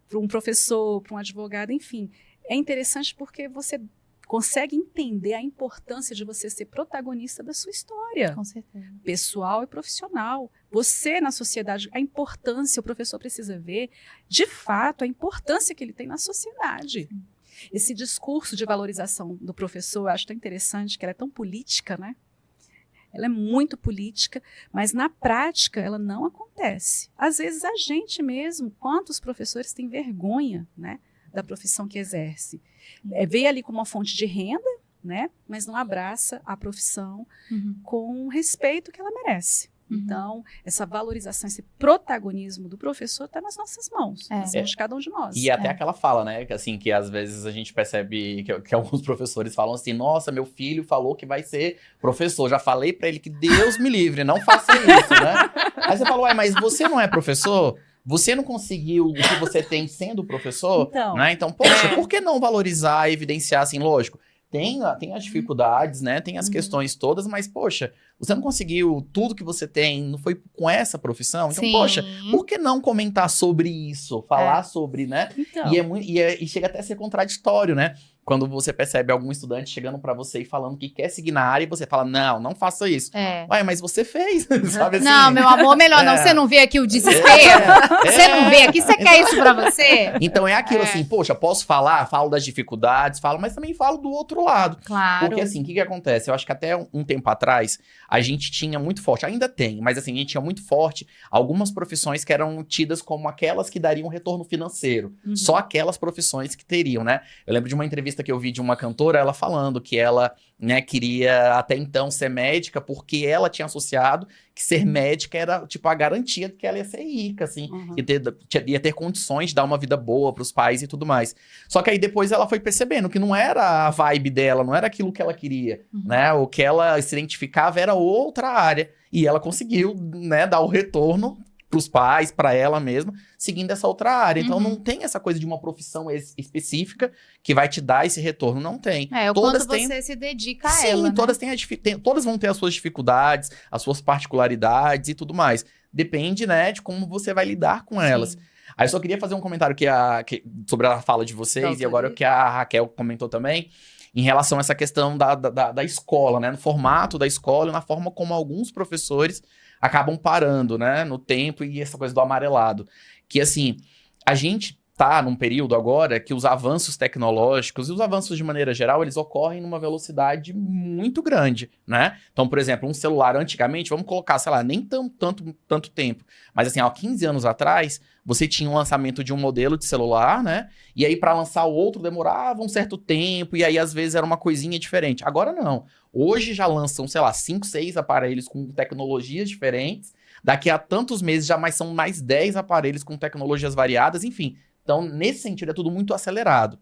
para um professor, para um advogado, enfim. É interessante porque você consegue entender a importância de você ser protagonista da sua história, Com certeza. pessoal e profissional. Você, na sociedade, a importância, o professor precisa ver, de fato, a importância que ele tem na sociedade. Esse discurso de valorização do professor, eu acho tão interessante, que ela é tão política, né? Ela é muito política, mas na prática ela não acontece. Às vezes a gente mesmo, quantos professores têm vergonha, né, da profissão que exerce? Vê ali como uma fonte de renda, né, mas não abraça a profissão com o respeito que ela merece. Então, essa valorização, esse protagonismo do professor está nas nossas mãos, nas mãos de cada um de nós. E até aquela fala, né? Que, assim, que às vezes a gente percebe que alguns professores falam assim: nossa, meu filho falou que vai ser professor. Já falei pra ele que Deus me livre, não faça isso, né? Aí você fala, ué, mas você não é professor? Você não conseguiu o que você tem sendo professor? Então, né? Então, poxa, por que não valorizar e evidenciar, assim, lógico? Tem as dificuldades, né? Tem as questões todas, mas, poxa, você não conseguiu tudo que você tem, não foi com essa profissão? Então, Sim. poxa, por que não comentar sobre isso? Falar sobre, né? então, E chega até a ser contraditório, né? Quando você percebe algum estudante chegando pra você e falando que quer seguir na área e você fala, não faça isso. Ué, mas você fez, sabe assim? Não, meu amor, melhor não. Você não vê aqui o desespero? Você não vê aqui? Você quer isso pra você? Então é aquilo assim, poxa, posso falar? Falo das dificuldades, falo, mas também falo do outro lado. Claro. Porque assim, o que acontece? Eu acho que até um tempo atrás, a gente tinha muito forte, ainda tem, mas assim, a gente tinha muito forte algumas profissões que eram tidas como aquelas que dariam retorno financeiro. Só aquelas profissões que teriam, né? Eu lembro de uma entrevista que eu vi de uma cantora, ela falando que ela, né, queria até então ser médica porque ela tinha associado que ser médica era, tipo, a garantia de que ela ia ser rica, assim, ia ter condições de dar uma vida boa pros pais e tudo mais. Só que aí depois ela foi percebendo que não era a vibe dela, não era aquilo que ela queria, né? O que ela se identificava era outra área. E ela conseguiu, né, dar o retorno pros pais, pra ela mesma, seguindo essa outra área. Então não tem essa coisa de uma profissão específica que vai te dar esse retorno, não tem. O Todas quanto você se dedica a Sim, ela, todas todas vão ter as suas dificuldades, as suas particularidades e tudo mais. Depende, né, de como você vai lidar com elas. Aí eu só queria fazer um comentário sobre a fala de vocês, e agora o que a Raquel comentou também, em relação a essa questão da escola, né, no formato da escola e na forma como alguns professores acabam parando, né, no tempo, e essa coisa do amarelado. Que, assim, a gente tá num período agora que os avanços tecnológicos e os avanços de maneira geral, eles ocorrem numa velocidade muito grande, né? Então, por exemplo, um celular antigamente, vamos colocar, sei lá, nem tanto tempo, mas assim, há 15 anos atrás, você tinha um lançamento de um modelo de celular, né? E aí para lançar o outro demorava um certo tempo, e aí às vezes era uma coisinha diferente. Agora não. Hoje já lançam, sei lá, 5, 6 aparelhos com tecnologias diferentes. Daqui a tantos meses já são mais 10 aparelhos com tecnologias variadas, enfim. Então, nesse sentido, é tudo muito acelerado.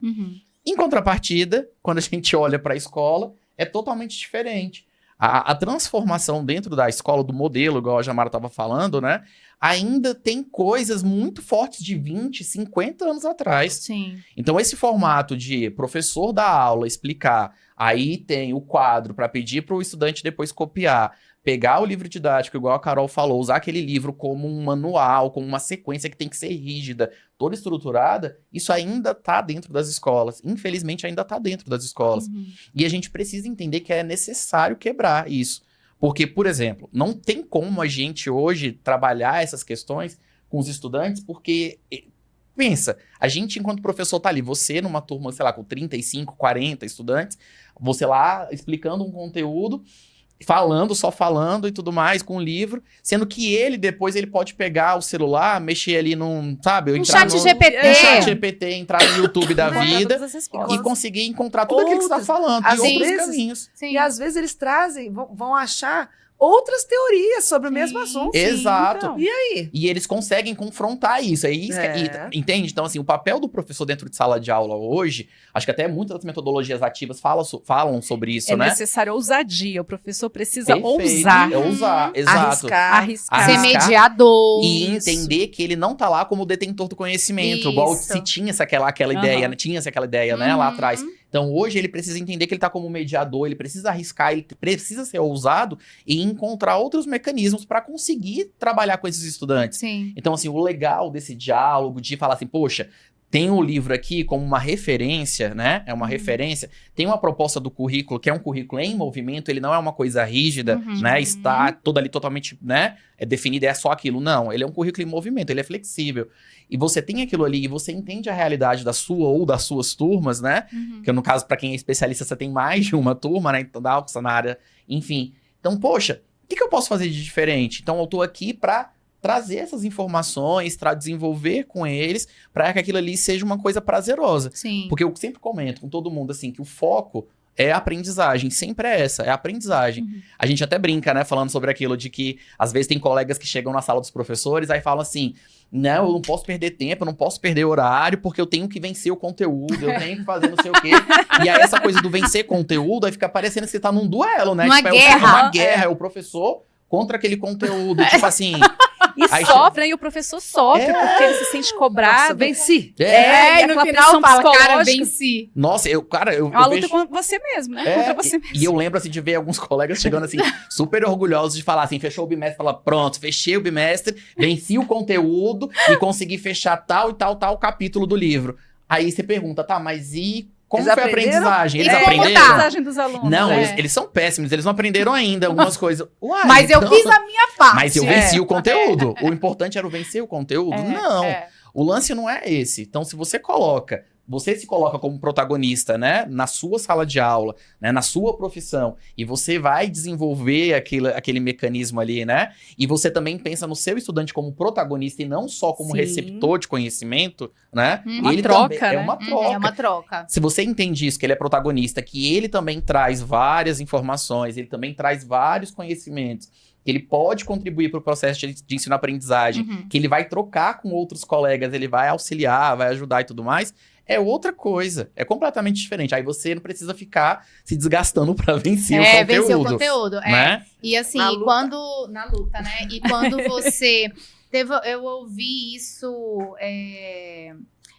Em contrapartida, quando a gente olha para a escola, é totalmente diferente. A transformação dentro da escola, do modelo, igual a Jamara estava falando, né? Ainda tem coisas muito fortes de 20, 50 anos atrás. Sim. Então, esse formato de professor dar aula, explicar, aí tem o quadro para pedir para o estudante depois copiar, pegar o livro didático, igual a Carol falou, usar aquele livro como um manual, como uma sequência que tem que ser rígida, toda estruturada, isso ainda está dentro das escolas. Infelizmente, ainda está dentro das escolas. E a gente precisa entender que é necessário quebrar isso. Porque, por exemplo, não tem como a gente hoje trabalhar essas questões com os estudantes, porque, pensa, a gente, enquanto professor, tá ali, você numa turma, sei lá, com 35, 40 estudantes, você lá explicando um conteúdo, só falando e tudo mais, com o livro, sendo que depois ele pode pegar o celular, mexer ali num, sabe? Entrar chat GPT. Entrar no YouTube da vida Todas as escolas. e conseguir encontrar tudo aquilo que você está falando, e às outros vezes- caminhos. Sim. E às vezes eles trazem, vão achar outras teorias sobre o mesmo assunto. Exato. então. E aí? E eles conseguem confrontar isso. É isso entende? Então, assim, o papel do professor dentro de sala de aula hoje, acho que até muitas das metodologias ativas falam sobre isso, É né? necessário ousadia. O professor precisa Perfeito. ousar. É ousar, exato. Arriscar. Ser Arriscar. mediador. E Isso. entender que ele não tá lá como detentor do conhecimento, igual Isso. se tinha-se aquela ideia, Aham. tinha-se aquela ideia, né, lá atrás. Então, hoje, ele precisa entender que ele tá como mediador, ele precisa arriscar, ele precisa ser ousado e encontrar outros mecanismos para conseguir trabalhar com esses estudantes. Sim. Então, assim, o legal desse diálogo, de falar assim, poxa, tem o livro aqui como uma referência, né? É uma referência. Tem uma proposta do currículo, que é um currículo em movimento, ele não é uma coisa rígida, né? Está toda ali totalmente, né? É definido, é só aquilo. Não, ele é um currículo em movimento, ele é flexível. E você tem aquilo ali, e você entende a realidade da sua ou das suas turmas, né? Que no caso, para quem é especialista, você tem mais de uma turma, né? Então, da Alxa na área, enfim. Então, poxa, o que eu posso fazer de diferente? Então, eu tô aqui para trazer essas informações, desenvolver com eles, para que aquilo ali seja uma coisa prazerosa. Sim. Porque eu sempre comento com todo mundo, assim, que o foco é a aprendizagem, sempre é essa, é a aprendizagem. A gente até brinca, né, falando sobre aquilo de que, às vezes, tem colegas que chegam na sala dos professores, aí falam assim, não, eu não posso perder tempo, eu não posso perder horário, porque eu tenho que vencer o conteúdo, eu tenho que fazer não sei o quê. E aí, essa coisa do vencer conteúdo, aí fica parecendo que você tá num duelo, né? Uma Tipo, guerra. É uma guerra, é o professor contra aquele conteúdo, tipo assim... E Aí sofre, e o professor sofre, É. porque ele se sente cobrado. Nossa, venci. e e no aquela final pressão fala, cara, psicológica. venci. Nossa, eu É uma luta vejo... com você mesmo, né? É, Contra você mesmo. e eu lembro, assim, de ver alguns colegas chegando, assim, super orgulhosos de falar, assim, fechou o bimestre, fala, pronto, fechei o bimestre, venci o conteúdo e consegui fechar tal e tal capítulo do livro. Aí você pergunta, tá, mas e como Eles foi a aprenderam? aprendizagem? Eles E como aprenderam? tá? Mensagem dos alunos. Não, né? eles são péssimos, eles não aprenderam ainda algumas coisas. Uai, Mas eu então- fiz a minha parte. Mas eu venci o conteúdo. O importante era o vencer o conteúdo? É, Não. é. O lance não é esse. Então, se você se coloca como protagonista, né, na sua sala de aula, né, na sua profissão, e você vai desenvolver aquele mecanismo ali, né, e você também pensa no seu estudante como protagonista e não só como Sim. receptor de conhecimento, né, Uma ele troca, também, é né? uma troca. É uma troca. Se você entende isso, que ele é protagonista, que ele também traz várias informações, ele também traz vários conhecimentos, que ele pode contribuir para o processo de ensino-aprendizagem, que ele vai trocar com outros colegas, ele vai auxiliar, vai ajudar e tudo mais, é outra coisa. É completamente diferente. Aí você não precisa ficar se desgastando para vencer o conteúdo. vencer o conteúdo. Né? E assim, Na luta. na luta, né? E quando você eu ouvi isso,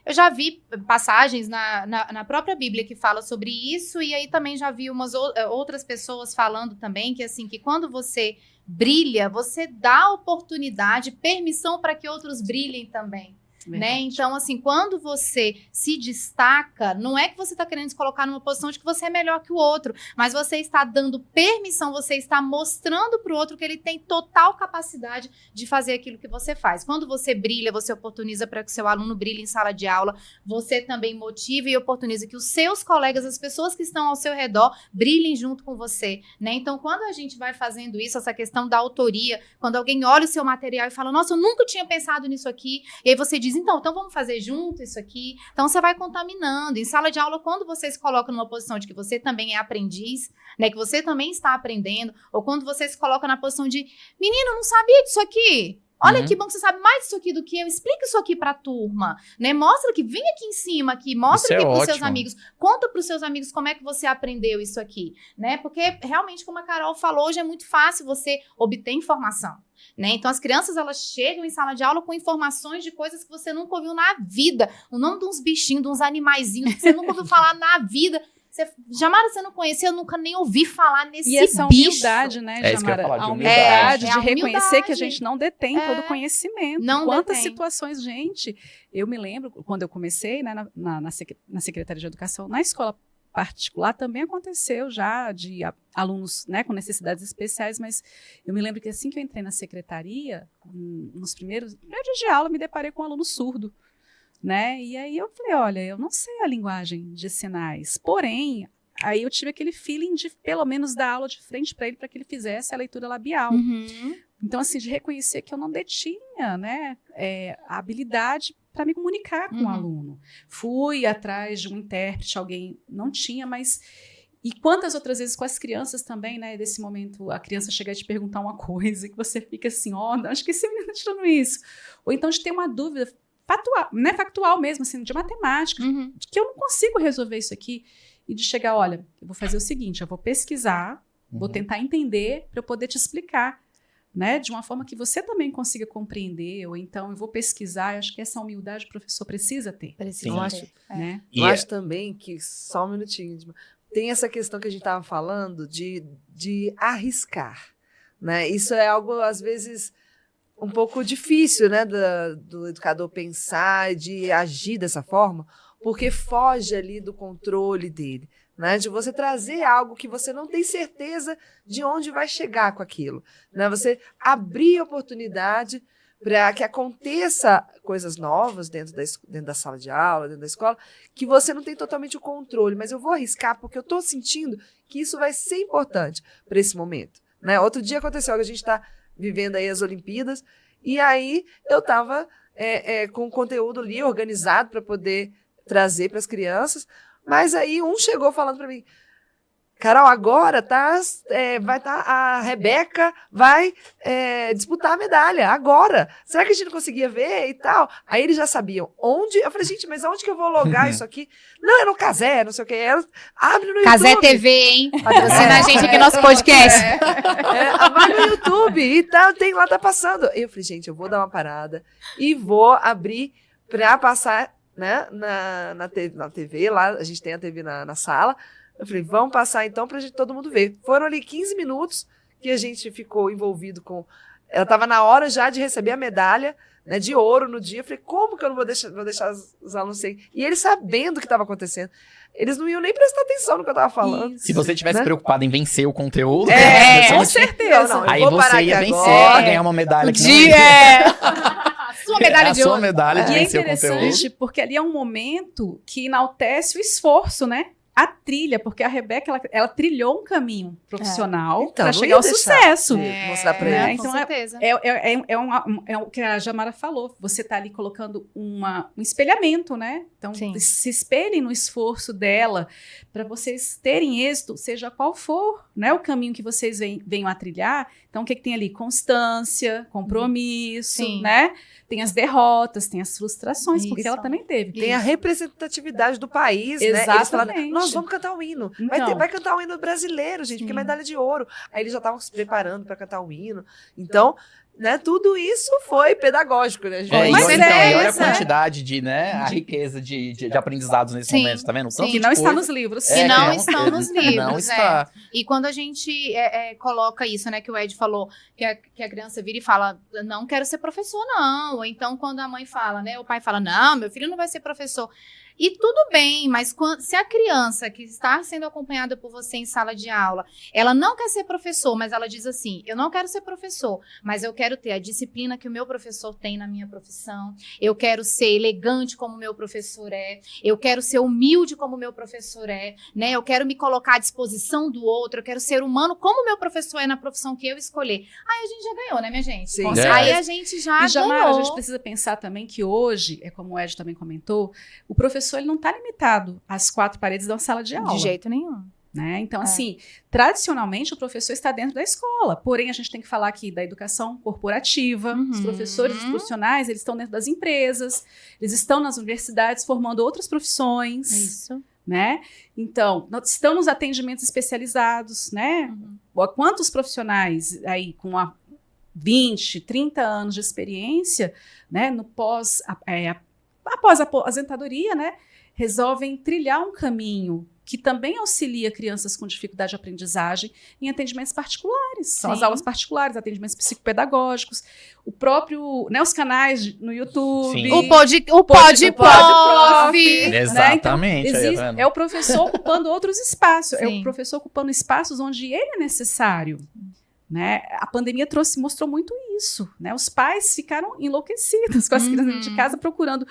eu já vi passagens na própria Bíblia que fala sobre isso, e aí também já vi umas outras pessoas falando também que assim, que quando você brilha, você dá oportunidade, permissão para que outros brilhem também. Né? Então, assim, quando você se destaca, não é que você está querendo se colocar numa posição de que você é melhor que o outro, mas você está dando permissão, você está mostrando para o outro que ele tem total capacidade de fazer aquilo que você faz. Quando você brilha, você oportuniza para que o seu aluno brilhe em sala de aula, você também motiva e oportuniza que os seus colegas, as pessoas que estão ao seu redor, brilhem junto com você, né? Então, quando a gente vai fazendo isso, essa questão da autoria, quando alguém olha o seu material e fala, nossa, eu nunca tinha pensado nisso aqui, e aí você diz, diz, então vamos fazer junto isso aqui. Então você vai contaminando. Em sala de aula, quando você se coloca numa posição de que você também é aprendiz, né, que você também está aprendendo, ou quando você se coloca na posição de, menino, não sabia disso aqui? Olha que bom que você sabe mais disso aqui do que eu. Explica isso aqui pra turma, né? Mostra que vem aqui em cima, aqui, mostra aqui pros seus amigos. Conta pros seus amigos como é que você aprendeu isso aqui, né? Porque realmente, como a Carol falou, hoje é muito fácil você obter informação, né? Então as crianças, elas chegam em sala de aula com informações de coisas que você nunca ouviu na vida. O nome de uns bichinhos, de uns animaizinhos que você nunca ouviu falar na vida. Jamara, você não conhecia, eu nunca nem ouvi falar nesse bicho. E essa humildade, né, Jamara? Isso que eu ia falar, a humildade de a reconhecer humildade. que a gente não detém todo o conhecimento. Não Quantas detém. situações, gente, eu me lembro, quando eu comecei, né, na Secretaria de Educação, na escola particular também aconteceu já de alunos, né, com necessidades especiais, mas eu me lembro que assim que eu entrei na secretaria, nos primeiros dias de aula, me deparei com um aluno surdo. Né? E aí eu falei, olha, eu não sei a linguagem de sinais, porém, aí eu tive aquele feeling de pelo menos dar aula de frente para ele, para que ele fizesse a leitura labial. Então, assim, de reconhecer que eu não detinha, né, a habilidade para me comunicar com o aluno. Fui atrás de um intérprete, alguém não tinha, mas... E quantas outras vezes com as crianças também, né, desse momento, a criança chega a te perguntar uma coisa e que você fica assim, acho que esse menino está tirando isso. Ou então de ter uma dúvida factual mesmo, assim, de matemática, de que eu não consigo resolver isso aqui, e de chegar, olha, eu vou fazer o seguinte, eu vou pesquisar, vou tentar entender para eu poder te explicar, né, de uma forma que você também consiga compreender, ou então eu vou pesquisar, eu acho que essa humildade o professor precisa ter. Eu acho, né? eu acho também que, só um minutinho, tem essa questão que a gente estava falando de arriscar, né, isso é algo, às vezes... um pouco difícil, né, do educador pensar e de agir dessa forma, porque foge ali do controle dele, né, de você trazer algo que você não tem certeza de onde vai chegar com aquilo, né, você abrir oportunidade para que aconteça coisas novas dentro da sala de aula, dentro da escola, que você não tem totalmente o controle, mas eu vou arriscar porque eu estou sentindo que isso vai ser importante para esse momento, né. Outro dia aconteceu que a gente está vivendo aí as Olimpíadas, e aí eu estava com o conteúdo ali organizado para poder trazer para as crianças, mas aí um chegou falando para mim, Carol, agora vai estar a Rebeca vai disputar a medalha, agora. Será que a gente não conseguia ver e tal? Aí eles já sabiam onde. Eu falei, gente, mas aonde que eu vou logar isso aqui? Não, é no Casé, não sei o que. Abre no YouTube. Casé TV, hein? Patrocina a gente aqui no nosso podcast. Vai no YouTube e tal, tem lá, tá passando. Eu falei, gente, eu vou dar uma parada e vou abrir para passar, né, na TV, lá a gente tem a TV na sala. Eu falei, vamos passar então pra gente todo mundo ver. Foram ali 15 minutos que a gente ficou envolvido com... Ela estava na hora já de receber a medalha, né, de ouro no dia. Eu falei, como que eu não vou deixar os alunos sem... E eles sabendo o que estava acontecendo. Eles não iam nem prestar atenção no que eu estava falando. Se você tivesse preocupado em vencer o conteúdo... com certeza. Não, aí você ia vencer pra ganhar uma medalha que não Sua medalha de ouro. Sua medalha de E é vencer o conteúdo. interessante porque ali é um momento que enaltece o esforço, né? A trilha, porque a Rebeca, ela trilhou um caminho profissional Então, para não chegar ia ao deixar. sucesso. Mostrar pra né? ele. Com Então, certeza. é o que a Jamara falou. Você está ali colocando um espelhamento, né? Então, Sim. se espelhem no esforço dela para vocês terem êxito, seja qual for, né, o caminho que vocês venham a trilhar. Então, o que tem ali? Constância, compromisso, Sim. né? Tem as derrotas, tem as frustrações, porque Isso. ela também teve. Tem a representatividade do país, né? Eles falaram, Exatamente. nós vamos cantar o hino. Então. Vai cantar o hino brasileiro, gente, porque é Sim. medalha de ouro. Aí eles já estavam se preparando para cantar o hino. Então, né, tudo isso foi pedagógico, né? E Mas olha, é e olha a isso, é. quantidade a riqueza de aprendizados nesse Sim, momento, tá vendo? sim. Tanto Que de não está coisa- nos livros. Que não estão nos livros, Não é. está. E quando a gente coloca isso, né, que o Ed falou, que a criança vira e fala, não quero ser professor, não. Ou então quando a mãe fala, né, o pai fala, não, meu filho não vai ser professor. E tudo bem, mas se a criança que está sendo acompanhada por você em sala de aula, ela não quer ser professor, mas ela diz assim, eu não quero ser professor, mas eu quero quero ter a disciplina que o meu professor tem na minha profissão, eu quero ser elegante como o meu professor é, eu quero ser humilde como o meu professor é, né? Eu quero me colocar à disposição do outro, eu quero ser humano como o meu professor é na profissão que eu escolher. Aí a gente já ganhou, né, minha gente? Sim. Aí a gente já Jamara, ganhou. a gente precisa pensar também que hoje, como o Ed também comentou, o professor ele não está limitado às 4 paredes da sala de aula. De jeito nenhum. Né? Então, assim, tradicionalmente o professor está dentro da escola, porém a gente tem que falar aqui da educação corporativa, os professores, os profissionais, eles estão dentro das empresas, eles estão nas universidades formando outras profissões, Isso. né? Então, estão nos atendimentos especializados, né? Quantos profissionais aí com 20, 30 anos de experiência, né, no após a aposentadoria, né, resolvem trilhar um caminho que também auxilia crianças com dificuldade de aprendizagem em atendimentos particulares. São as aulas particulares, atendimentos psicopedagógicos, o próprio, né, os canais no YouTube. Sim. O Pod Prof. Exatamente. Né? Então, é o professor ocupando outros espaços. Sim. É o professor ocupando espaços onde ele é necessário. Né? A pandemia mostrou muito isso. Né? Os pais ficaram enlouquecidos com as crianças de casa procurando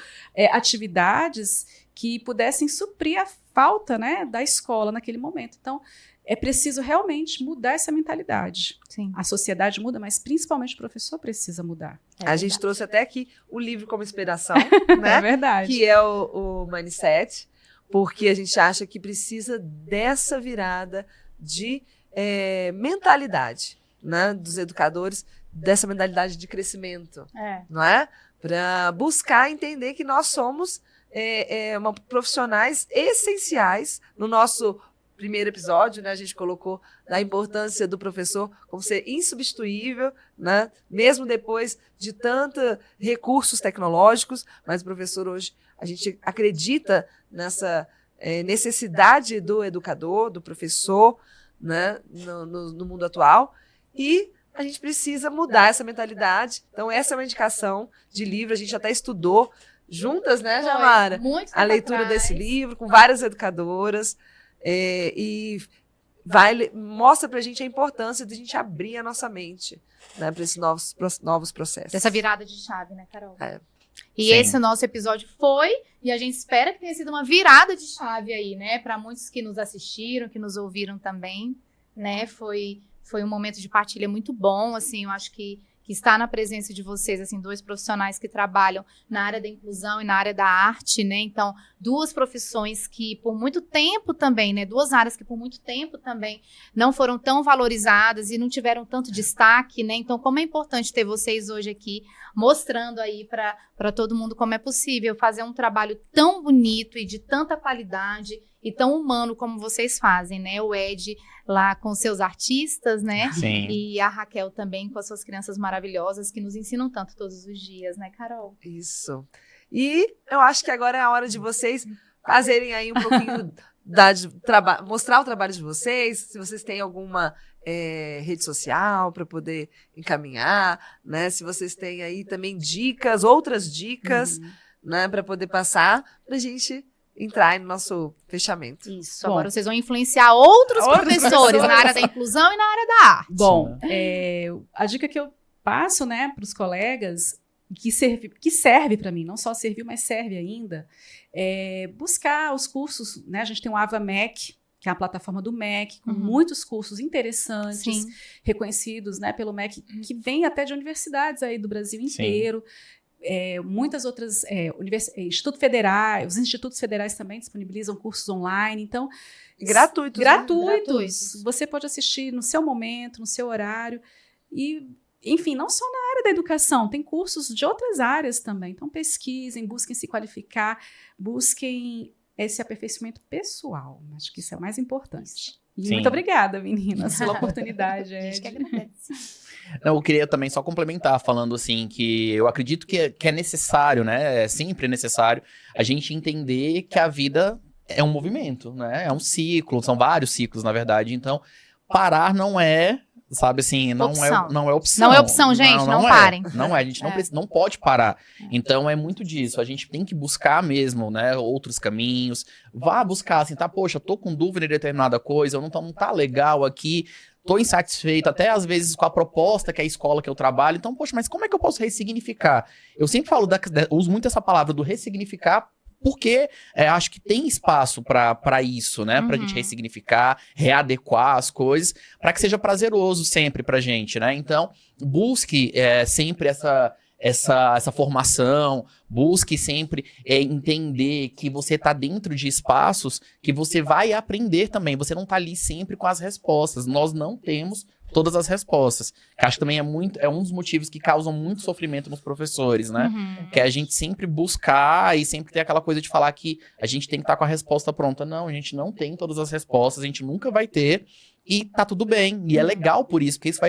atividades que pudessem suprir a falta, né, da escola naquele momento. Então, é preciso realmente mudar essa mentalidade. Sim. A sociedade muda, mas principalmente o professor precisa mudar. A gente trouxe até aqui o livro como inspiração, né? É verdade. Que é o Mindset, porque a gente acha que precisa dessa virada de mentalidade, né, dos educadores, dessa mentalidade de crescimento, não é? Para buscar entender que nós somos profissionais essenciais. No nosso primeiro episódio, né, a gente colocou a importância do professor como ser insubstituível, né, mesmo depois de tantos recursos tecnológicos, mas o professor hoje, a gente acredita nessa necessidade do educador, do professor, né, no mundo atual, e a gente precisa mudar essa mentalidade. Então, essa é uma indicação de livro, a gente até estudou juntas, né, Jamara? A leitura desse livro, com várias educadoras, e mostra pra gente a importância de a gente abrir a nossa mente, né, para esses novos processos. Dessa virada de chave, né, Carol? E Sim. esse nosso episódio foi, e a gente espera que tenha sido uma virada de chave aí, né, para muitos que nos assistiram, que nos ouviram também, né, foi um momento de partilha muito bom, assim, eu acho que estar na presença de vocês, assim, 2 profissionais que trabalham na área da inclusão e na área da arte, né, então, 2 profissões que por muito tempo também, né, 2 áreas que por muito tempo também não foram tão valorizadas e não tiveram tanto destaque, né, então, como é importante ter vocês hoje aqui, mostrando aí para todo mundo como é possível fazer um trabalho tão bonito e de tanta qualidade e tão humano como vocês fazem, né, o Ed lá com seus artistas, né? Sim. E a Raquel também com as suas crianças maravilhosas que nos ensinam tanto todos os dias, né, Carol? Isso. E eu acho que agora é a hora de vocês fazerem aí um pouquinho mostrar o trabalho de vocês, se vocês têm alguma rede social para poder encaminhar, né? Se vocês têm aí também outras dicas, né, para poder passar, para a gente entrar aí no nosso fechamento. Isso. Bom, agora vocês vão influenciar outros professores professores na área da inclusão e na área da arte. Bom, a dica que eu passo, né, para os colegas, que serve para mim, não só serviu, mas serve ainda, é buscar os cursos, né? A gente tem o AvaMec, que é a plataforma do MEC, com muitos cursos interessantes, reconhecidos, né, pelo MEC, que vem até de universidades aí do Brasil inteiro. Muitas outras institutos federais também disponibilizam cursos online, então gratuitos. Gratuitos. Você pode assistir no seu momento, no seu horário, e enfim, não só na área da educação, tem cursos de outras áreas também, então pesquisem, busquem se qualificar, busquem esse aperfeiçoamento pessoal, acho que isso é o mais importante. E muito obrigada, meninas, pela oportunidade. A gente que agradece. Não, eu queria também só complementar, falando assim, que eu acredito que é necessário, né? É sempre necessário a gente entender que a vida é um movimento, né? É um ciclo, são vários ciclos, na verdade. Então, parar não é, sabe assim, não é opção. Não é opção, gente, não parem. Não é, a gente não pode parar. Então, é muito disso. A gente tem que buscar mesmo, né, outros caminhos. Vá buscar, assim, tá, poxa, tô com dúvida em determinada coisa, não tá legal aqui. tô insatisfeito, até às vezes com a proposta que é a escola que eu trabalho. Então, poxa, mas como é que eu posso ressignificar? Eu sempre falo, uso muito essa palavra do ressignificar, porque acho que tem espaço para isso, né? Pra gente ressignificar, readequar as coisas, para que seja prazeroso sempre pra gente, né? Então, busque sempre essa formação, busque sempre entender que você está dentro de espaços que você vai aprender também. Você não está ali sempre com as respostas. Nós não temos todas as respostas. Que acho que também é um dos motivos que causam muito sofrimento nos professores, né? Que é a gente sempre buscar e sempre ter aquela coisa de falar que a gente tem que estar com a resposta pronta. Não, a gente não tem todas as respostas, a gente nunca vai ter. E tá tudo bem. E é legal por isso, porque isso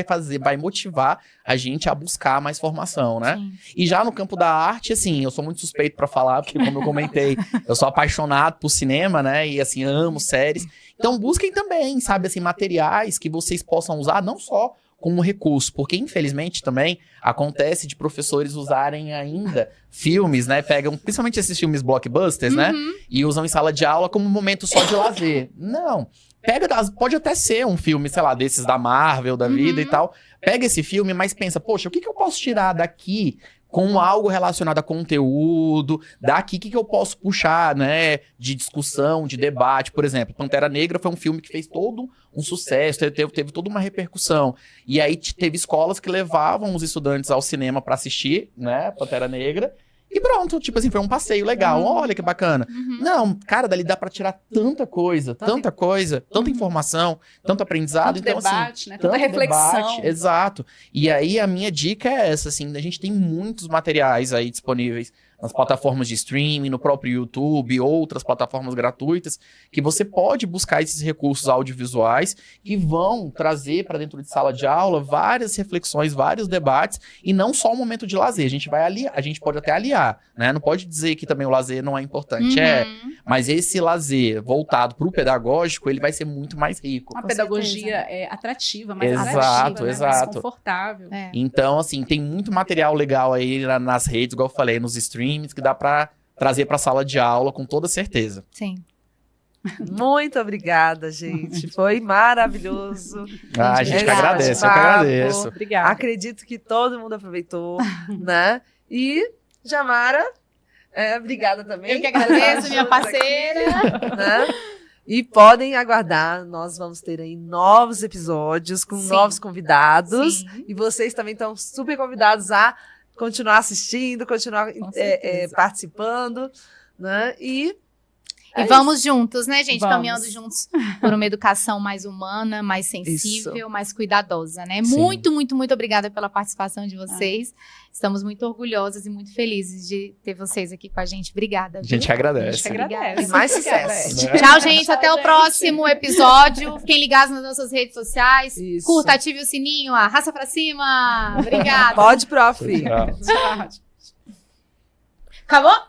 vai motivar a gente a buscar mais formação, né? Sim. E já no campo da arte, assim, eu sou muito suspeito pra falar, porque como eu comentei, eu sou apaixonado por cinema, né? E assim, amo séries. Então busquem também, sabe, assim, materiais que vocês possam usar, não só como recurso, porque infelizmente também acontece de professores usarem ainda filmes, né? Pegam principalmente esses filmes blockbusters, né? E usam em sala de aula como um momento só de lazer. Não. Pode até ser um filme, sei lá, desses da Marvel, da vida e tal. Pega esse filme, mas pensa, poxa, o que eu posso tirar daqui com algo relacionado a conteúdo, daqui o que eu posso puxar, né, de discussão, de debate, por exemplo. Pantera Negra foi um filme que fez todo um sucesso, teve toda uma repercussão. E aí teve escolas que levavam os estudantes ao cinema para assistir, né, Pantera Negra, e pronto, tipo assim, foi um passeio legal, olha que bacana. Não, cara, dali dá pra tirar tanta coisa, tanta informação, tanto aprendizado. Tanto então, debate, assim, né? Tanta tanto reflexão. debate, exato. E aí a minha dica é essa, assim, a gente tem muitos materiais aí disponíveis nas plataformas de streaming, no próprio YouTube, outras plataformas gratuitas, que você pode buscar esses recursos audiovisuais que vão trazer para dentro de sala de aula várias reflexões, vários debates, e não só um momento de lazer. A gente pode até aliar, né? Não pode dizer que também o lazer não é importante, mas esse lazer voltado para o pedagógico, ele vai ser muito mais rico. Uma pedagogia atrativa, mais Exato, atrativa, né? exato. Mais confortável. Então, assim, tem muito material legal aí nas redes, igual eu falei, nos streams, que dá pra trazer pra sala de aula com toda certeza. Sim. Muito obrigada, gente. Foi maravilhoso. A gente que Esse agradece, eu que bate-papo. agradeço. Obrigada. Acredito que todo mundo aproveitou, né? E, Jamara, obrigada também. Eu que agradeço, minha Estamos parceira. aqui, né? E podem aguardar, nós vamos ter aí novos episódios com Sim. novos convidados. Sim. E vocês também estão super convidados a continuar assistindo, continuar participando, né? E vamos juntos, né, gente? Vamos. Caminhando juntos por uma educação mais humana, mais sensível, mais cuidadosa, né? Sim. Muito, muito, muito obrigada pela participação de vocês. Estamos muito orgulhosas e muito felizes de ter vocês aqui com a gente. Obrigada. A gente viu? agradece. Agradece. E mais sucesso. Né? Tchau, gente. Até o próximo episódio. Fiquem ligados nas nossas redes sociais. Isso. Curta, ative o sininho, arrasta pra cima. Obrigada. Pode, prof. Tchau. Tchau. Acabou?